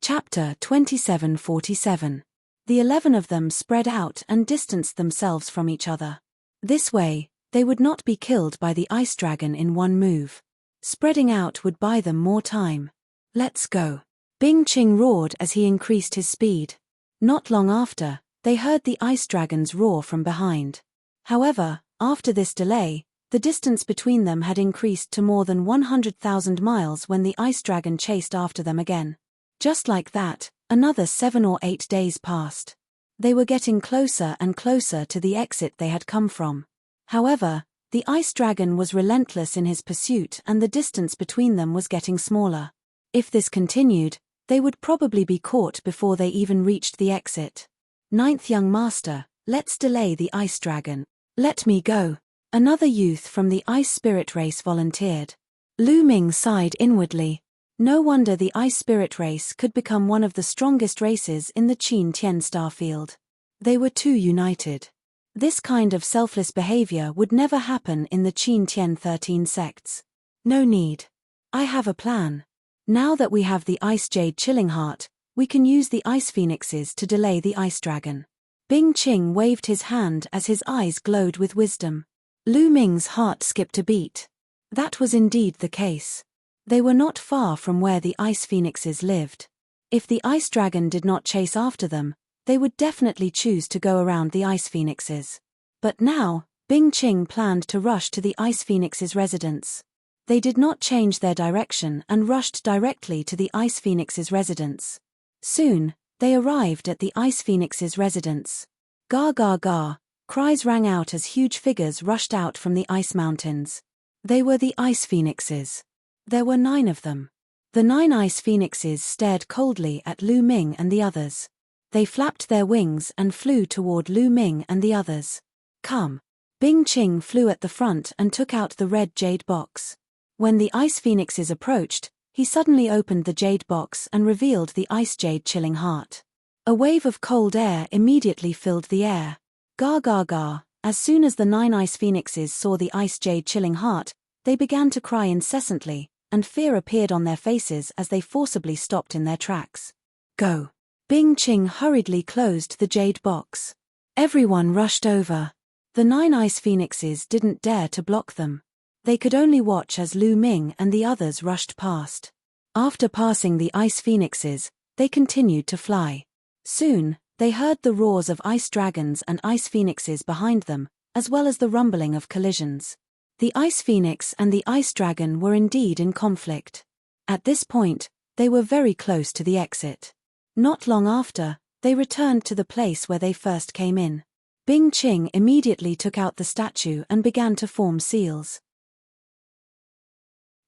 Chapter 2747. The 11 of them spread out and distanced themselves from each other. This way, they would not be killed by the ice dragon in one move. Spreading out would buy them more time. Let's go. Bing Ching roared as he increased his speed. Not long after, they heard the ice dragon's roar from behind. However, after this delay, the distance between them had increased to more than 100,000 miles when the ice dragon chased after them again. Just like that, another 7 or 8 days passed. They were getting closer and closer to the exit they had come from. However, the ice dragon was relentless in his pursuit and the distance between them was getting smaller. If this continued, they would probably be caught before they even reached the exit. Ninth young master, let's delay the ice dragon. Let me go. Another youth from the ice spirit race volunteered. Lu Ming sighed inwardly. No wonder the ice spirit race could become one of the strongest races in the Qin Tian starfield. They were too united. This kind of selfless behavior would never happen in the Qin Tian 13 sects. No need. I have a plan. Now that we have the ice jade chilling heart, we can use the ice phoenixes to delay the ice dragon. Bing Ching waved his hand as his eyes glowed with wisdom. Lu Ming's heart skipped a beat. That was indeed the case. They were not far from where the ice phoenixes lived. If the ice dragon did not chase after them, they would definitely choose to go around the ice phoenixes. But now, Bing Ching planned to rush to the ice phoenixes' residence. They did not change their direction and rushed directly to the ice phoenixes' residence. Soon, they arrived at the ice phoenixes' residence. Gar gar gar, cries rang out as huge figures rushed out from the ice mountains. They were the ice phoenixes. There were 9 of them. The 9 ice phoenixes stared coldly at Lu Ming and the others. They flapped their wings and flew toward Lu Ming and the others. Come. Bing Ching flew at the front and took out the red jade box. When the ice phoenixes approached, he suddenly opened the jade box and revealed the ice jade chilling heart. A wave of cold air immediately filled the air. Gar gar gar, as soon as the 9 ice phoenixes saw the ice jade chilling heart, they began to cry incessantly, and fear appeared on their faces as they forcibly stopped in their tracks. Go. Bing Ching hurriedly closed the jade box. Everyone rushed over. The 9 ice phoenixes didn't dare to block them. They could only watch as Lu Ming and the others rushed past. After passing the ice phoenixes, they continued to fly. Soon, they heard the roars of ice dragons and ice phoenixes behind them, as well as the rumbling of collisions. The ice phoenix and the ice dragon were indeed in conflict. At this point, they were very close to the exit. Not long after, they returned to the place where they first came in. Bing Qing immediately took out the statue and began to form seals.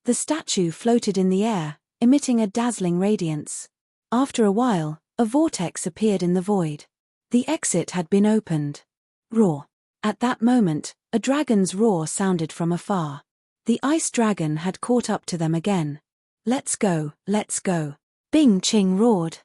The statue floated in the air, emitting a dazzling radiance. After a while, a vortex appeared in the void. The exit had been opened. Roar. At that moment, a dragon's roar sounded from afar. The ice dragon had caught up to them again. Let's go, let's go. Bing Qing roared.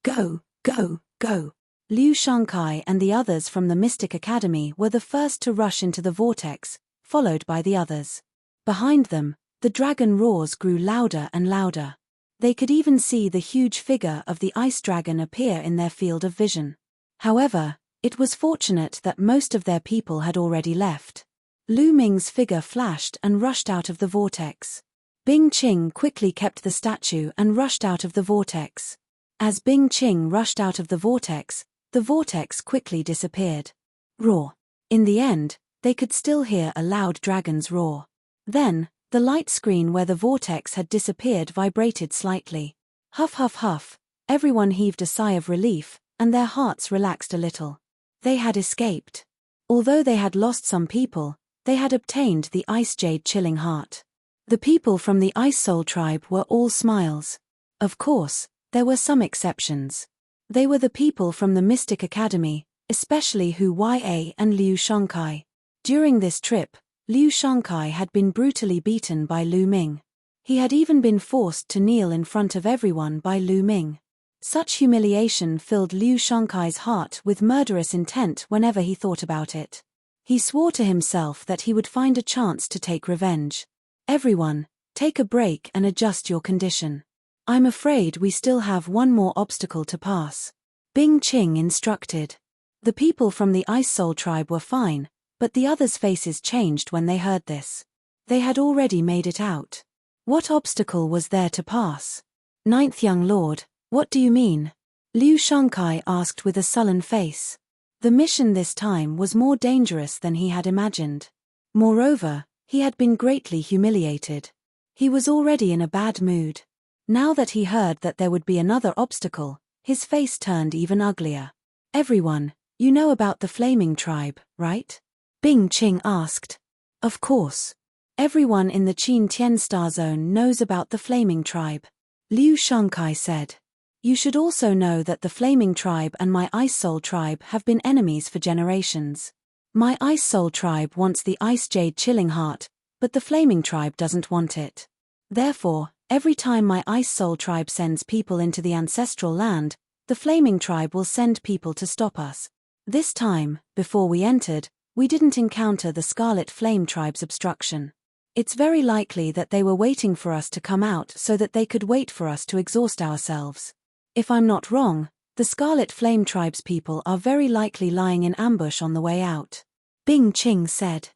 Go, go, go. Liu Shangkai and the others from the Mystic Academy were the first to rush into the vortex, followed by the others. Behind them, the dragon roars grew louder and louder. They could even see the huge figure of the ice dragon appear in their field of vision. However, it was fortunate that most of their people had already left. Lu Ming's figure flashed and rushed out of the vortex. Bing Qing quickly kept the statue and rushed out of the vortex. As Bing Qing rushed out of the vortex quickly disappeared. Roar. In the end, they could still hear a loud dragon's roar. Then, the light screen where the vortex had disappeared vibrated slightly. Huff huff huff, everyone heaved a sigh of relief, and their hearts relaxed a little. They had escaped. Although they had lost some people, they had obtained the Ice Jade Chilling Heart. The people from the Ice Soul tribe were all smiles. Of course, there were some exceptions. They were the people from the Mystic Academy, especially Hu Ya and Liu Shangkai. During this trip, Liu Shangkai had been brutally beaten by Lu Ming. He had even been forced to kneel in front of everyone by Lu Ming. Such humiliation filled Liu Shangkai's heart with murderous intent whenever he thought about it. He swore to himself that he would find a chance to take revenge. Everyone, take a break and adjust your condition. I'm afraid we still have one more obstacle to pass. Bing Qing instructed. The people from the Ice Soul tribe were fine, but the others' faces changed when they heard this. They had already made it out. What obstacle was there to pass? Ninth young lord, what do you mean? Liu Shangkai asked with a sullen face. The mission this time was more dangerous than he had imagined. Moreover, he had been greatly humiliated. He was already in a bad mood. Now that he heard that there would be another obstacle, his face turned even uglier. Everyone, you know about the Flaming Tribe, right? Bing Qing asked. Of course. Everyone in the Qin Tian Star Zone knows about the Flaming Tribe. Liu Shangkai said. You should also know that the Flaming Tribe and my Ice Soul tribe have been enemies for generations. My Ice Soul tribe wants the Ice Jade Chilling Heart, but the Flaming Tribe doesn't want it. Therefore, every time my Ice Soul tribe sends people into the ancestral land, the Flaming Tribe will send people to stop us. This time, before we entered, we didn't encounter the Scarlet Flame Tribe's obstruction. It's very likely that they were waiting for us to come out so that they could wait for us to exhaust ourselves. If I'm not wrong, the Scarlet Flame Tribe's people are very likely lying in ambush on the way out. Bing Qing said.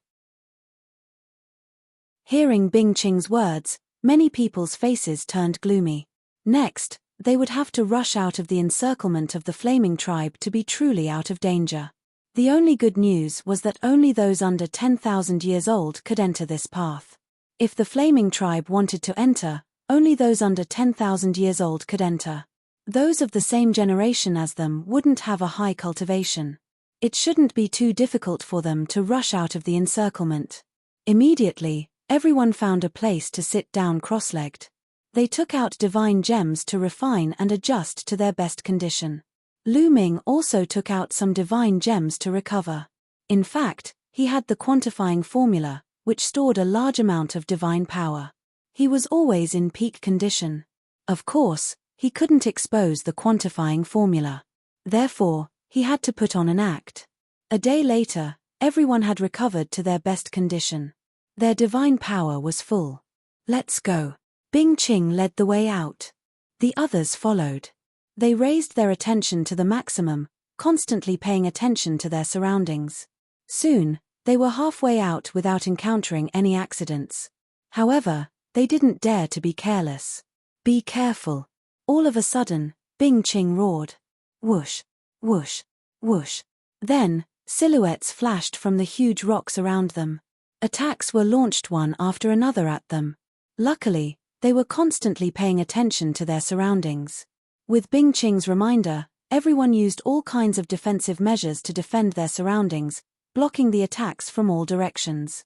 Hearing Bing Qing's words, many people's faces turned gloomy. Next, they would have to rush out of the encirclement of the Flaming Tribe to be truly out of danger. The only good news was that only those under 10,000 years old could enter this path. If the Flaming Tribe wanted to enter, only those under 10,000 years old could enter. Those of the same generation as them wouldn't have a high cultivation. It shouldn't be too difficult for them to rush out of the encirclement. Immediately, everyone found a place to sit down cross-legged. They took out divine gems to refine and adjust to their best condition. Lu Ming also took out some divine gems to recover. In fact, he had the quantifying formula, which stored a large amount of divine power. He was always in peak condition. Of course, he couldn't expose the quantifying formula. Therefore, he had to put on an act. A day later, everyone had recovered to their best condition. Their divine power was full. Let's go. Bing Qing led the way out. The others followed. They raised their attention to the maximum, constantly paying attention to their surroundings. Soon, They were halfway out without encountering any accidents. However, they didn't dare to be careless. Be careful. All of a sudden, Bing Ching roared. Whoosh, whoosh, whoosh. Then, silhouettes flashed from the huge rocks around them. Attacks were launched one after another at them. Luckily, they were constantly paying attention to their surroundings. With Bing Ching's reminder, everyone used all kinds of defensive measures to defend their surroundings, blocking the attacks from all directions.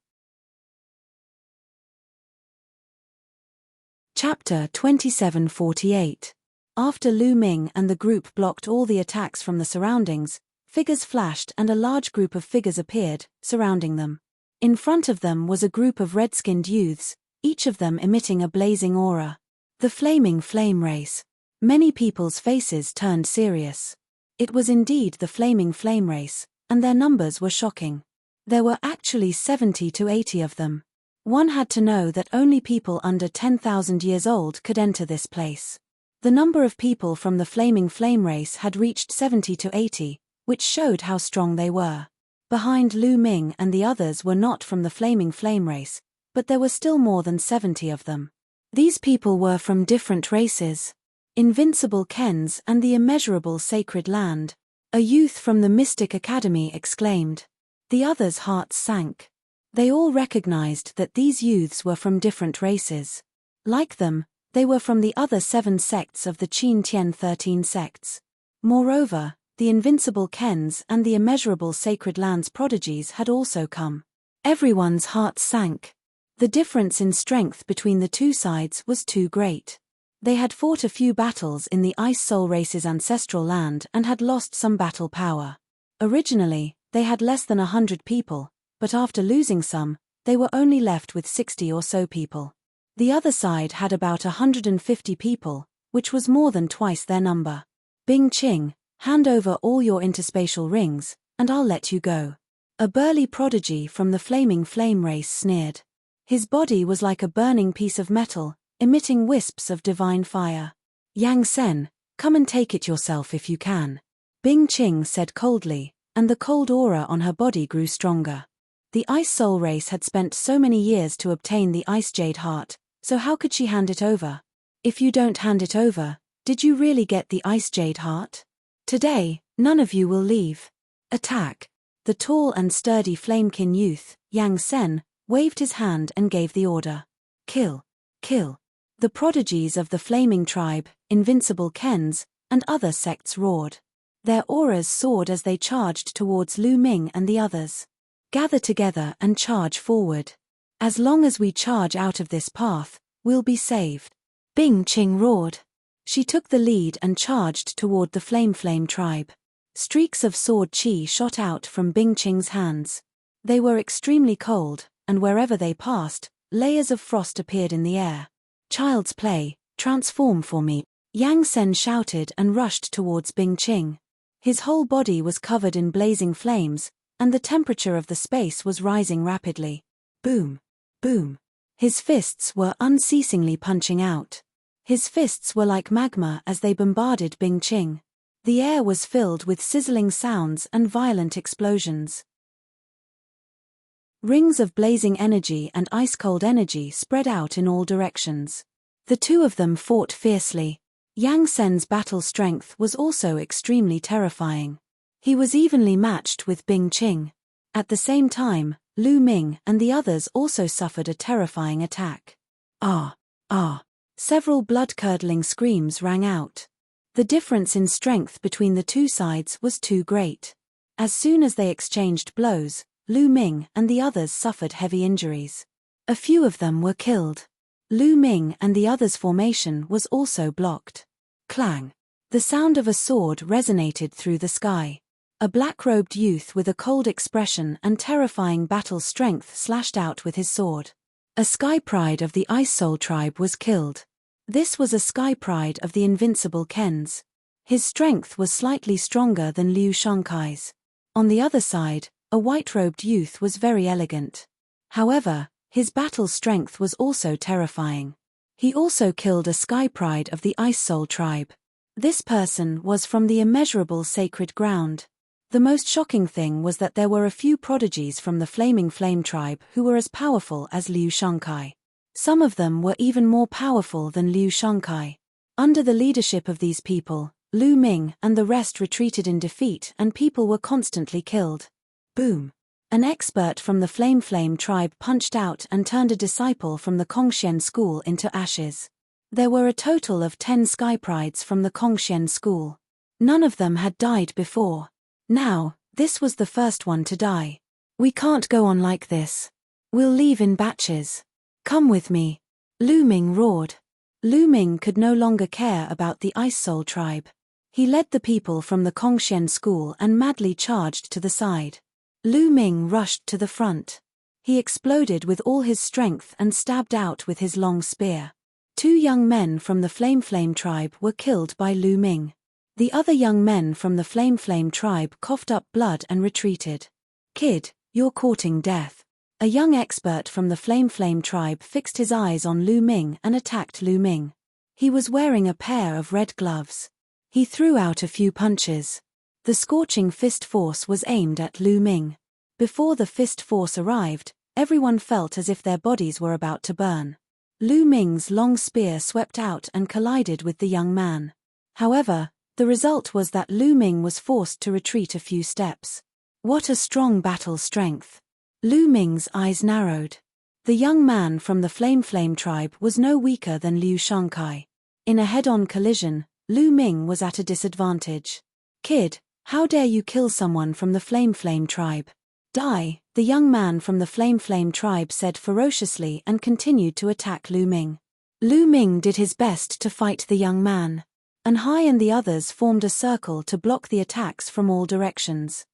Chapter 2748. After Lu Ming and the group blocked all the attacks from the surroundings, figures flashed and a large group of figures appeared, surrounding them. In front of them was a group of red-skinned youths, each of them emitting a blazing aura. The flaming flame race. Many people's faces turned serious. It was indeed the flaming flame race, and their numbers were shocking. There were actually 70 to 80 of them. One had to know that only people under 10,000 years old could enter this place. The number of people from the flaming flame race had reached 70 to 80, which showed how strong they were. Behind Lu Ming and the others were not from the flaming flame race, but there were still more than 70 of them. These people were from different races. Invincible Kens and the immeasurable sacred land. A youth from the Mystic Academy exclaimed. The others' hearts sank. They all recognized that these youths were from different races. Like them, they were from the other 7 sects of the Qin Tian 13 sects. Moreover, the invincible Kens and the immeasurable sacred lands prodigies had also come. Everyone's heart sank. The difference in strength between the two sides was too great. They had fought a few battles in the Ice Soul race's ancestral land and had lost some battle power. Originally, they had less than 100 people, but after losing some, they were only left with 60 or so people. The other side had about 150 people, which was more than twice their number. Bing Ching, hand over all your interspatial rings, and I'll let you go. A burly prodigy from the flaming flame race sneered. His body was like a burning piece of metal, emitting wisps of divine fire. Yang Sen, come and take it yourself if you can. Bing Ching said coldly, and the cold aura on her body grew stronger. The Ice Soul race had spent so many years to obtain the Ice Jade Heart, so how could she hand it over? If you don't hand it over, did you really get the Ice Jade Heart? Today, none of you will leave. Attack. The tall and sturdy Flamekin youth, Yang Sen, waved his hand and gave the order. Kill. Kill. The prodigies of the Flaming Tribe, Invincible Kens, and other sects roared. Their auras soared as they charged towards Lu Ming and the others. Gather together and charge forward. As long as we charge out of this path, we'll be saved. Bing Ching roared. She took the lead and charged toward the Flame tribe. Streaks of sword chi shot out from Bing Ching's hands. They were extremely cold, and wherever they passed, layers of frost appeared in the air. Child's play, transform for me. Yang Sen shouted and rushed towards Bing Ching. His whole body was covered in blazing flames, and the temperature of the space was rising rapidly. Boom. Boom. His fists were unceasingly punching out. His fists were like magma as they bombarded Bing Ching. The air was filled with sizzling sounds and violent explosions. Rings of blazing energy and ice-cold energy spread out in all directions. The two of them fought fiercely. Yang Sen's battle strength was also extremely terrifying. He was evenly matched with Bing Ching. At the same time, Lu Ming and the others also suffered a terrifying attack. Ah! Ah! Several blood-curdling screams rang out. The difference in strength between the two sides was too great. As soon as they exchanged blows, Lu Ming and the others suffered heavy injuries. A few of them were killed. Lu Ming and the others' formation was also blocked. Clang! The sound of a sword resonated through the sky. A black-robed youth with a cold expression and terrifying battle strength slashed out with his sword. A Sky Pride of the Ice Soul tribe was killed. This was a Sky Pride of the Invincible Kens. His strength was slightly stronger than Liu Shankai's. On the other side, a white-robed youth was very elegant. However, his battle strength was also terrifying. He also killed a Sky Pride of the Ice Soul tribe. This person was from the immeasurable sacred ground. The most shocking thing was that there were a few prodigies from the Flaming Flame tribe who were as powerful as Liu Shangkai. Some of them were even more powerful than Liu Shangkai. Under the leadership of these people, Lu Ming and the rest retreated in defeat and people were constantly killed. Boom! An expert from the Flame tribe punched out and turned a disciple from the Kongxian school into ashes. There were a total of 10 Sky Prides from the Kongxian school. None of them had died before. Now, this was the first one to die. We can't go on like this. We'll leave in batches. Come with me. Lu Ming roared. Lu Ming could no longer care about the Ice Soul tribe. He led the people from the Kongxian school and madly charged to the side. Lu Ming rushed to the front. He exploded with all his strength and stabbed out with his long spear. 2 young men from the Flame tribe were killed by Lu Ming. The other young men from the Flame tribe coughed up blood and retreated. Kid, you're courting death. A young expert from the Flame tribe fixed his eyes on Lu Ming and attacked Lu Ming. He was wearing a pair of red gloves. He threw out a few punches. The scorching fist force was aimed at Lu Ming. Before the fist force arrived, everyone felt as if their bodies were about to burn. Lu Ming's long spear swept out and collided with the young man. However, the result was that Lu Ming was forced to retreat a few steps. What a strong battle strength! Lu Ming's eyes narrowed. The young man from the Flame tribe was no weaker than Liu Shangkai. In a head-on collision, Lu Ming was at a disadvantage. Kid, how dare you kill someone from the Flame tribe? Die, the young man from the Flame tribe said ferociously and continued to attack Lu Ming. Lu Ming did his best to fight the young man. Anhai and the others formed a circle to block the attacks from all directions.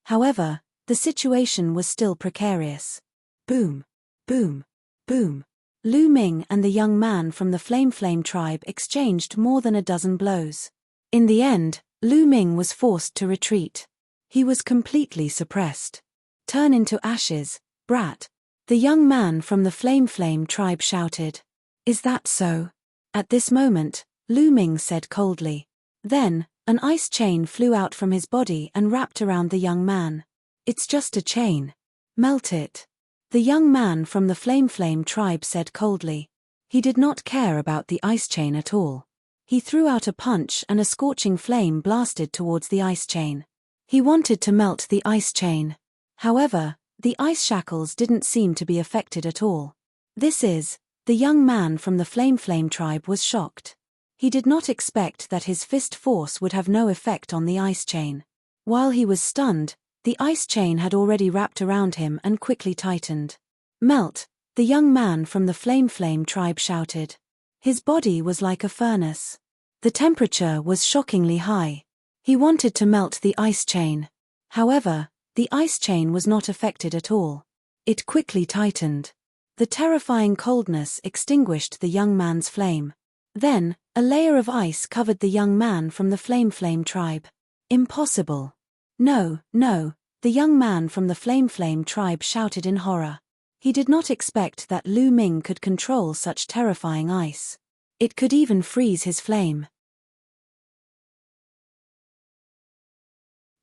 However, the situation was still precarious. Boom! Boom! Boom! Lu Ming and the young man from the Flame tribe exchanged more than a dozen blows. In the end, Lu Ming was forced to retreat. He was completely suppressed. Turn into ashes, brat! The young man from the Flame tribe shouted. Is that so? At this moment, Lu Ming said coldly. Then, an ice chain flew out from his body and wrapped around the young man. It's just a chain. Melt it. The young man from the Flame tribe said coldly. He did not care about the ice chain at all. He threw out a punch and a scorching flame blasted towards the ice chain. He wanted to melt the ice chain. However, the ice shackles didn't seem to be affected at all. The young man from the Flame tribe was shocked. He did not expect that his fist force would have no effect on the ice chain. While he was stunned, the ice chain had already wrapped around him and quickly tightened. Melt, the young man from the Flame tribe shouted. His body was like a furnace. The temperature was shockingly high. He wanted to melt the ice chain. However, the ice chain was not affected at all. It quickly tightened. The terrifying coldness extinguished the young man's flame. Then, a layer of ice covered the young man from the Flame tribe. Impossible. No, no, the young man from the Flame tribe shouted in horror. He did not expect that Lu Ming could control such terrifying ice. It could even freeze his flame.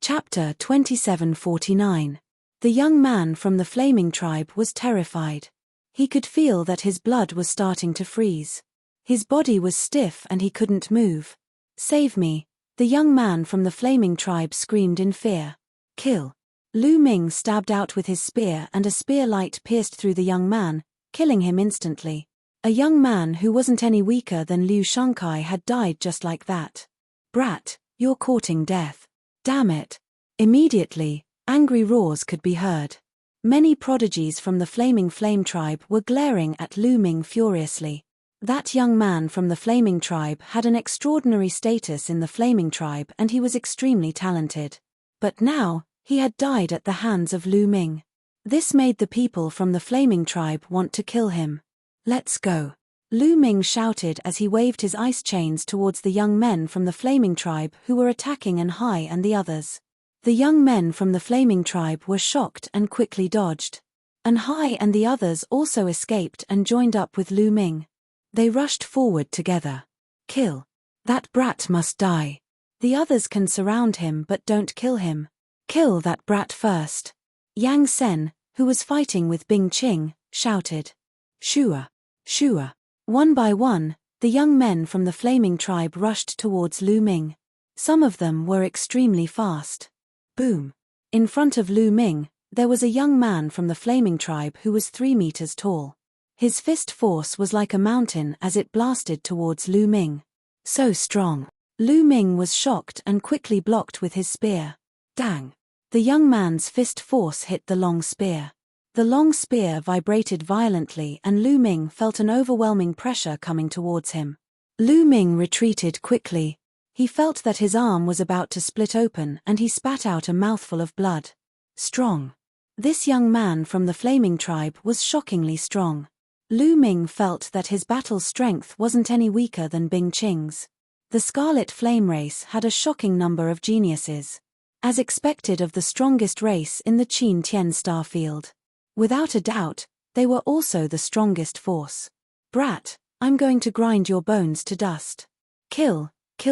Chapter 2749. The young man from the Flaming tribe was terrified. He could feel that his blood was starting to freeze. His body was stiff and he couldn't move. Save me, the young man from the Flaming tribe screamed in fear. Kill. Lu Ming stabbed out with his spear and a spear light pierced through the young man, killing him instantly. A young man who wasn't any weaker than Liu Shangkai had died just like that. Brat, you're courting death. Damn it. Immediately, angry roars could be heard. Many prodigies from the Flaming Flame tribe were glaring at Lu Ming furiously. That young man from the Flaming tribe had an extraordinary status in the Flaming tribe and he was extremely talented. But now, he had died at the hands of Lu Ming. This made the people from the Flaming tribe want to kill him. Let's go. Lu Ming shouted as he waved his ice chains towards the young men from the Flaming tribe who were attacking Anhai and the others. The young men from the Flaming tribe were shocked and quickly dodged. Anhai and the others also escaped and joined up with Lu Ming. They rushed forward together. Kill. That brat must die. The others can surround him but don't kill him. Kill that brat first. Yang Sen, who was fighting with Bing Qing, shouted. Shua! Shua! One by one, the young men from the flaming tribe rushed towards Lu Ming. Some of them were extremely fast. Boom! In front of Lu Ming, there was a young man from the flaming tribe who was 3 meters tall. His fist force was like a mountain as it blasted towards Lu Ming. So strong. Lu Ming was shocked and quickly blocked with his spear. Dang! The young man's fist force hit the long spear. The long spear vibrated violently and Lu Ming felt an overwhelming pressure coming towards him. Lu Ming retreated quickly. He felt that his arm was about to split open and he spat out a mouthful of blood. Strong. This young man from the flaming tribe was shockingly strong. Lu Ming felt that his battle strength wasn't any weaker than Bing Qing's. The Scarlet Flame race had a shocking number of geniuses. As expected of the strongest race in the Qin Tian star field. Without a doubt, they were also the strongest force. Brat, I'm going to grind your bones to dust. Kill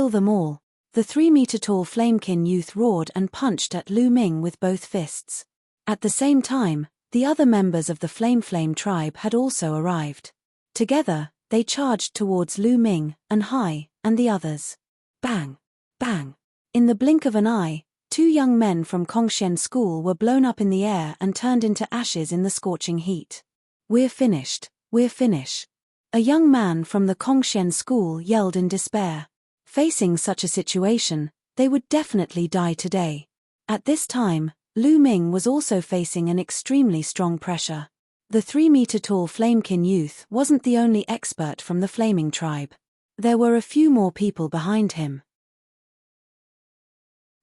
them all. The 3-meter-tall Flamekin youth roared and punched at Lu Ming with both fists. At the same time, the other members of the Flame tribe had also arrived. Together, they charged towards Lu Ming, and Hai, and the others. Bang! Bang! In the blink of an eye, 2 young men from Kongshen School were blown up in the air and turned into ashes in the scorching heat. We're finished. We're finished. A young man from the Kongshen School yelled in despair. Facing such a situation, they would definitely die today. At this time, Lu Ming was also facing an extremely strong pressure. The 3-meter-tall Flamekin youth wasn't the only expert from the Flaming tribe. There were a few more people behind him.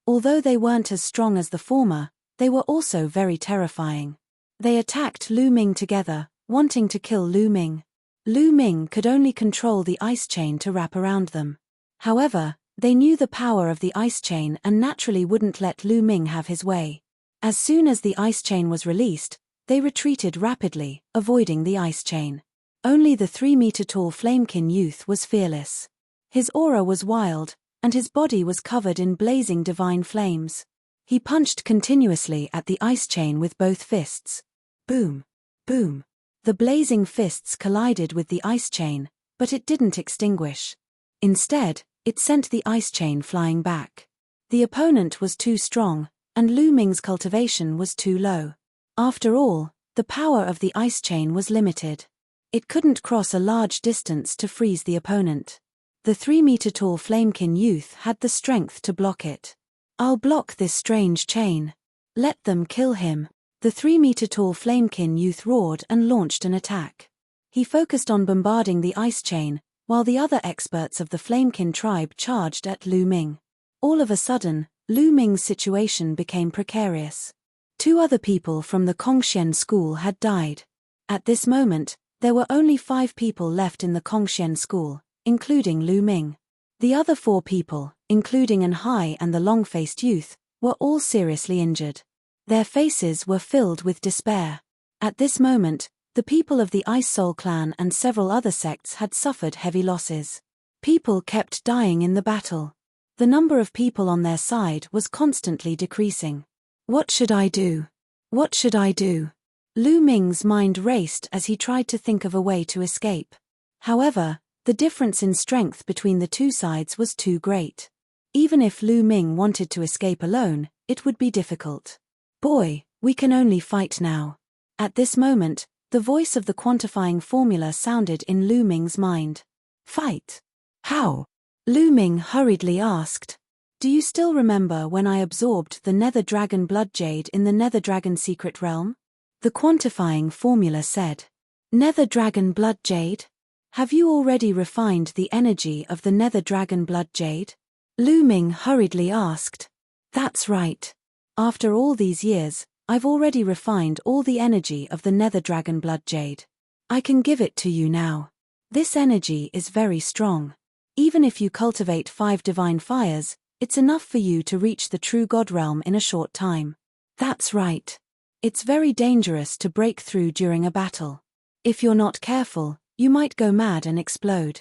Although they weren't as strong as the former, they were also very terrifying. They attacked Lu Ming together, wanting to kill Lu Ming. Lu Ming could only control the ice chain to wrap around them. However, they knew the power of the ice chain and naturally wouldn't let Lu Ming have his way. As soon as the ice chain was released, they retreated rapidly, avoiding the ice chain. Only the 3-meter-tall Flamekin youth was fearless. His aura was wild, and his body was covered in blazing divine flames. He punched continuously at the ice chain with both fists. Boom! Boom! The blazing fists collided with the ice chain, but it didn't extinguish. Instead, it sent the ice chain flying back. The opponent was too strong, and Lu Ming's cultivation was too low. After all, the power of the ice chain was limited. It couldn't cross a large distance to freeze the opponent. The 3-meter-tall Flamekin youth had the strength to block it. I'll block this strange chain. Let them kill him. The 3-meter-tall Flamekin youth roared and launched an attack. He focused on bombarding the ice chain, while the other experts of the Flamekin tribe charged at Lu Ming. All of a sudden, Lu Ming's situation became precarious. 2 other people from the Kongshen School had died. At this moment, there were only 5 people left in the Kongshen School, including Lu Ming. The other 4 people, including An Hai and the long-faced youth, were all seriously injured. Their faces were filled with despair. At this moment, the people of the Ice Soul clan and several other sects had suffered heavy losses. People kept dying in the battle. The number of people on their side was constantly decreasing. What should I do? What should I do? Lu Ming's mind raced as he tried to think of a way to escape. However, the difference in strength between the 2 sides was too great. Even if Lu Ming wanted to escape alone, it would be difficult. Boy, we can only fight now. At this moment, the voice of the quantifying formula sounded in Lu Ming's mind. Fight? How? Lu Ming hurriedly asked. Do you still remember when I absorbed the Nether Dragon blood jade in the Nether Dragon secret realm? The quantifying formula said. Nether Dragon blood jade? Have you already refined the energy of the Nether Dragon blood jade? Lu Ming hurriedly asked. That's right. After all these years, I've already refined all the energy of the Nether Dragon blood jade. I can give it to you now. This energy is very strong. Even if you cultivate 5 divine fires, it's enough for you to reach the true God realm in a short time. That's right. It's very dangerous to break through during a battle. If you're not careful, you might go mad and explode.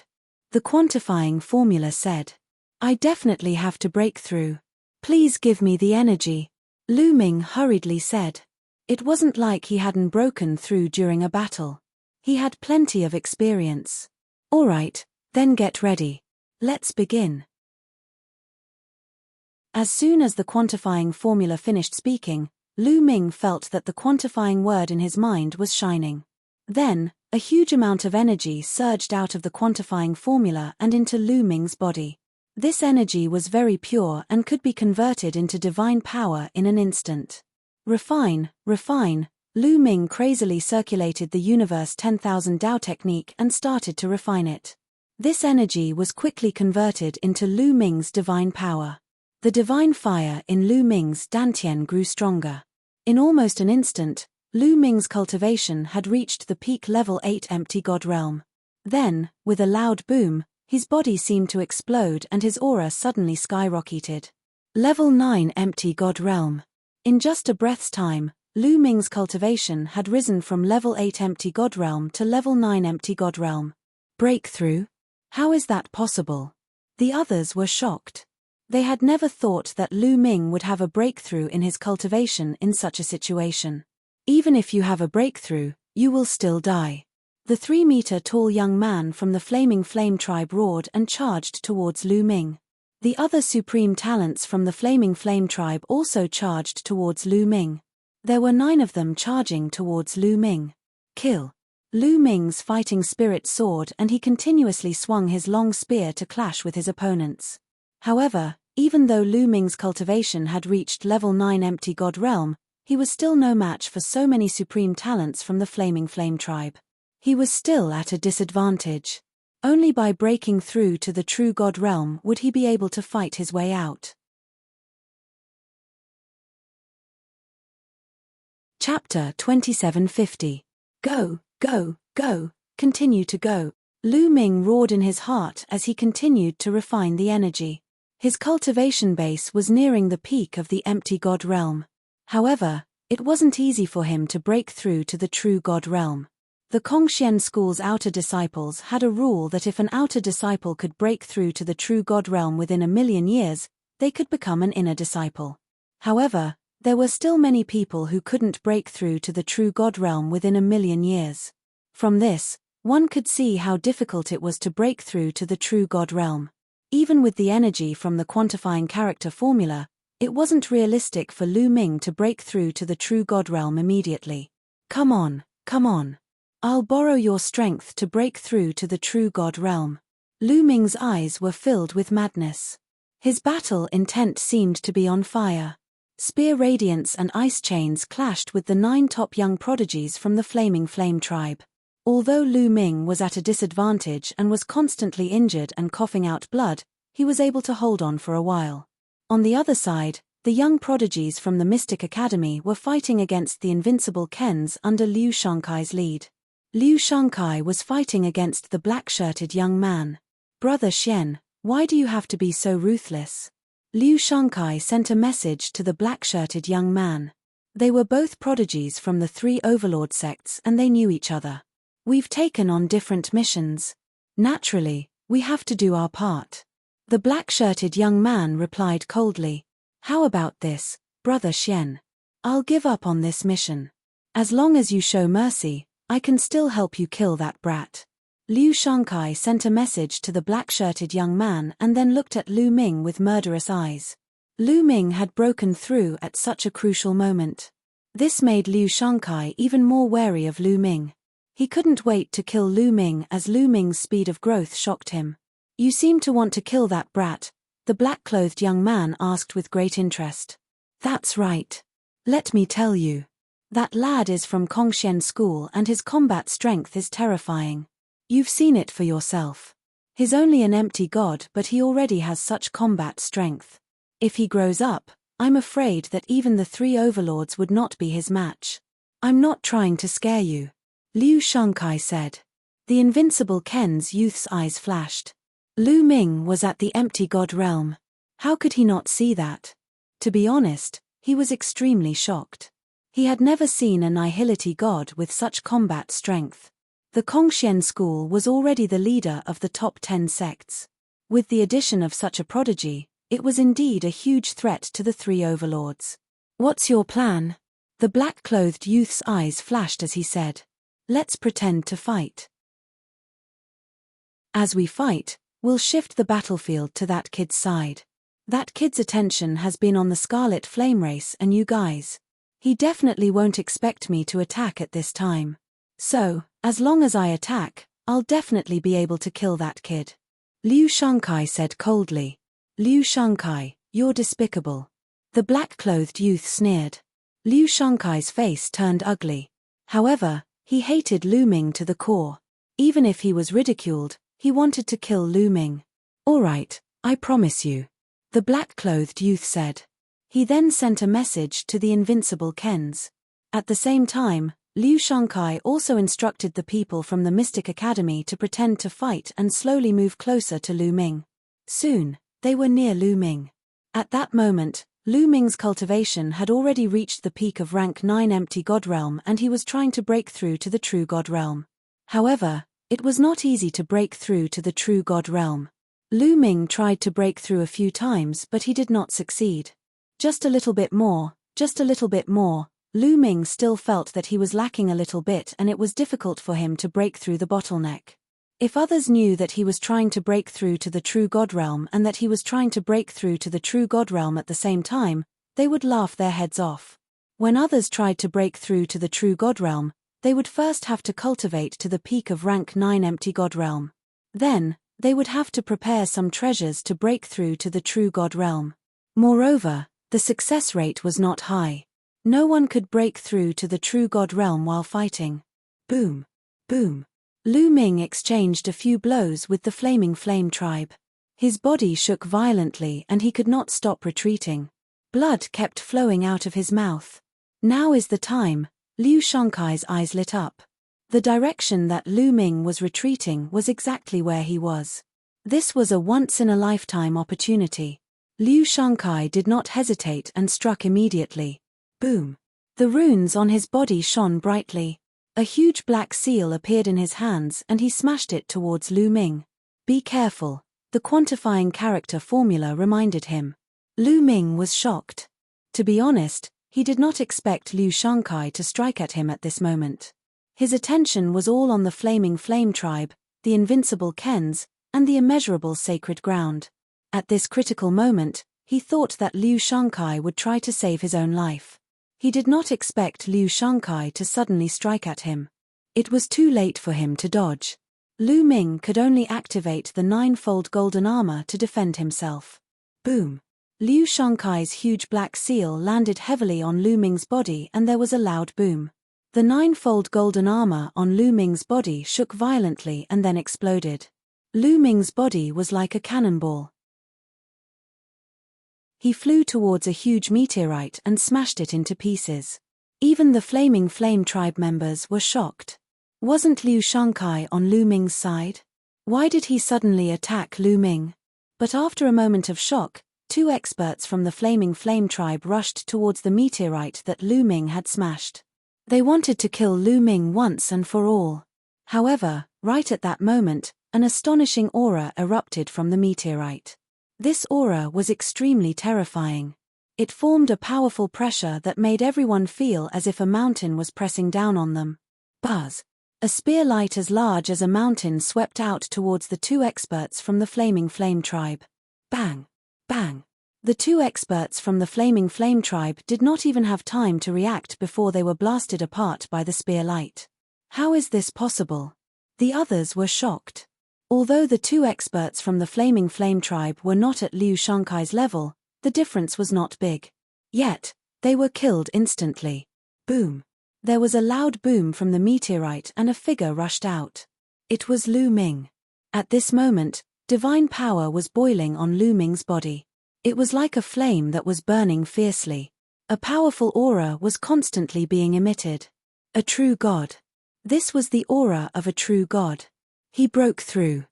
The quantifying formula said. I definitely have to break through. Please give me the energy. Lu Ming hurriedly said. It wasn't like he hadn't broken through during a battle. He had plenty of experience. All right, then get ready. Let's begin. As soon as the quantifying formula finished speaking, Lu Ming felt that the quantifying word in his mind was shining. Then, a huge amount of energy surged out of the quantifying formula and into Lu Ming's body. This energy was very pure and could be converted into divine power in an instant. Refine, refine. Lu Ming crazily circulated the universe 10,000 Dao technique and started to refine it. This energy was quickly converted into Lu Ming's divine power. The divine fire in Lu Ming's dantian grew stronger. In almost an instant, Lu Ming's cultivation had reached the peak level 8 empty god realm. Then, with a loud boom, his body seemed to explode and his aura suddenly skyrocketed. Level 9 empty god realm. In just a breath's time, Lu Ming's cultivation had risen from level 8 empty god realm to level 9 empty god realm. Breakthrough? How is that possible? The others were shocked. They had never thought that Lu Ming would have a breakthrough in his cultivation in such a situation. Even if you have a breakthrough, you will still die. The 3-meter-tall young man from the Flaming Flame tribe roared and charged towards Lu Ming. The other supreme talents from the Flaming Flame tribe also charged towards Lu Ming. There were 9 of them charging towards Lu Ming. Kill. Lu Ming's fighting spirit soared and he continuously swung his long spear to clash with his opponents. However, even though Lu Ming's cultivation had reached level 9 empty god realm, he was still no match for so many supreme talents from the Flaming Flame tribe. He was still at a disadvantage. Only by breaking through to the true god realm would he be able to fight his way out. Chapter 2750. Go, go, go, continue to go. Lu Ming roared in his heart as he continued to refine the energy. His cultivation base was nearing the peak of the empty god realm. However, it wasn't easy for him to break through to the true god realm. The Kongxian school's outer disciples had a rule that if an outer disciple could break through to the true god realm within 1,000,000 years, they could become an inner disciple. However, there were still many people who couldn't break through to the true god realm within 1,000,000 years. From this, one could see how difficult it was to break through to the true god realm. Even with the energy from the quantifying character formula, it wasn't realistic for Lu Ming to break through to the true god realm immediately. Come on, come on. I'll borrow your strength to break through to the true god realm. Lu Ming's eyes were filled with madness. His battle intent seemed to be on fire. Spear radiance and ice chains clashed with the 9 top young prodigies from the Flaming Flame tribe. Although Lu Ming was at a disadvantage and was constantly injured and coughing out blood, he was able to hold on for a while. On the other side, the young prodigies from the Mystic Academy were fighting against the invincible Kens under Liu Shankai's lead. Liu Shankai was fighting against the black-shirted young man. Brother Xian, why do you have to be so ruthless? Liu Shankai sent a message to the black-shirted young man. They were both prodigies from the 3 overlord sects and they knew each other. We've taken on different missions. Naturally, we have to do our part. The black-shirted young man replied coldly. How about this, Brother Xian? I'll give up on this mission. As long as you show mercy, I can still help you kill that brat. Liu Shankai sent a message to the black-shirted young man and then looked at Lu Ming with murderous eyes. Lu Ming had broken through at such a crucial moment. This made Liu Shankai even more wary of Lu Ming. He couldn't wait to kill Lu Ming as Lu Ming's speed of growth shocked him. You seem to want to kill that brat, the black-clothed young man asked with great interest. That's right. Let me tell you. That lad is from Kongxian School and his combat strength is terrifying. You've seen it for yourself. He's only an empty god but he already has such combat strength. If he grows up, I'm afraid that even the 3 overlords would not be his match. I'm not trying to scare you. Liu Shankai said. The invincible Ken's youth's eyes flashed. Lu Ming was at the empty god realm. How could he not see that? To be honest, he was extremely shocked. He had never seen a nihility god with such combat strength. The Kongxian school was already the leader of the top 10 sects. With the addition of such a prodigy, it was indeed a huge threat to the three overlords. "What's your plan?" The black-clothed youth's eyes flashed as he said. "Let's pretend to fight. As we fight, we'll shift the battlefield to that kid's side. That kid's attention has been on the Scarlet Flame race and you guys. He definitely won't expect me to attack at this time. So, as long as I attack, I'll definitely be able to kill that kid." Liu Shankai said coldly. "Liu Shankai, you're despicable." The black-clothed youth sneered. Liu Shankai's face turned ugly. However, he hated Lu Ming to the core. Even if he was ridiculed, he wanted to kill Lu Ming. "All right, I promise you," the black-clothed youth said. He then sent a message to the invincible Kens. At the same time, Liu Shankai also instructed the people from the Mystic Academy to pretend to fight and slowly move closer to Lu Ming. Soon, they were near Lu Ming. At that moment, Lu Ming's cultivation had already reached the peak of rank 9 empty God Realm and he was trying to break through to the true God Realm. However, it was not easy to break through to the true God Realm. Lu Ming tried to break through a few times but he did not succeed. Just a little bit more, just a little bit more. Lu Ming still felt that he was lacking a little bit and it was difficult for him to break through the bottleneck. If others knew that he was trying to break through to the true God Realm and that he was trying to break through to the true God Realm at the same time, they would laugh their heads off. When others tried to break through to the true God Realm, they would first have to cultivate to the peak of rank 9 empty God Realm. Then, they would have to prepare some treasures to break through to the true God Realm. Moreover, the success rate was not high. No one could break through to the true God Realm while fighting. Boom. Boom. Lu Ming exchanged a few blows with the Flaming Flame tribe. His body shook violently and he could not stop retreating. Blood kept flowing out of his mouth. "Now is the time," Liu Shankai's eyes lit up. The direction that Lu Ming was retreating was exactly where he was. This was a once-in-a-lifetime opportunity. Liu Shankai did not hesitate and struck immediately. Boom. The runes on his body shone brightly. A huge black seal appeared in his hands and he smashed it towards Lu Ming. "Be careful," the quantifying character formula reminded him. Lu Ming was shocked. To be honest, he did not expect Liu Shankai to strike at him at this moment. His attention was all on the Flaming Flame tribe, the invincible Kens, and the immeasurable sacred ground. At this critical moment, he thought that Liu Shankai would try to save his own life. He did not expect Liu Shankai to suddenly strike at him. It was too late for him to dodge. Lu Ming could only activate the 9-fold golden armor to defend himself. Boom. Liu Shankai's huge black seal landed heavily on Lu Ming's body and there was a loud boom. The 9-fold golden armor on Lu Ming's body shook violently and then exploded. Lu Ming's body was like a cannonball. He flew towards a huge meteorite and smashed it into pieces. Even the Flaming Flame tribe members were shocked. Wasn't Liu Shankai on Lu Ming's side? Why did he suddenly attack Lu Ming? But after a moment of shock, 2 experts from the Flaming Flame tribe rushed towards the meteorite that Lu Ming had smashed. They wanted to kill Lu Ming once and for all. However, right at that moment, an astonishing aura erupted from the meteorite. This aura was extremely terrifying. It formed a powerful pressure that made everyone feel as if a mountain was pressing down on them. Buzz! A spear light as large as a mountain swept out towards the 2 experts from the Flaming Flame tribe. Bang! Bang! The 2 experts from the Flaming Flame tribe did not even have time to react before they were blasted apart by the spear light. How is this possible? The others were shocked. Although the 2 experts from the Flaming Flame tribe were not at Liu Shankai's level, the difference was not big. Yet, they were killed instantly. Boom. There was a loud boom from the meteorite and a figure rushed out. It was Lu Ming. At this moment, divine power was boiling on Lu Ming's body. It was like a flame that was burning fiercely. A powerful aura was constantly being emitted. A true god. This was the aura of a true god. He broke through.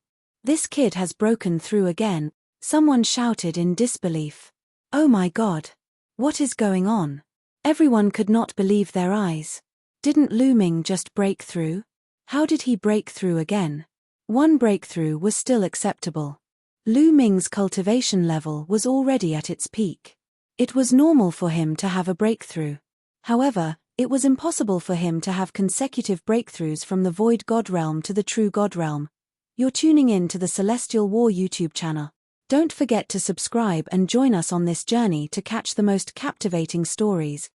This kid has broken through again, someone shouted in disbelief. Oh my god. What is going on? Everyone could not believe their eyes. Didn't Lu Ming just break through? How did he break through again? One breakthrough was still acceptable. Lu Ming's cultivation level was already at its peak. It was normal for him to have a breakthrough. However, it was impossible for him to have consecutive breakthroughs from the Void God Realm to the True God Realm. You're tuning in to the Celestial War YouTube channel. Don't forget to subscribe and join us on this journey to catch the most captivating stories.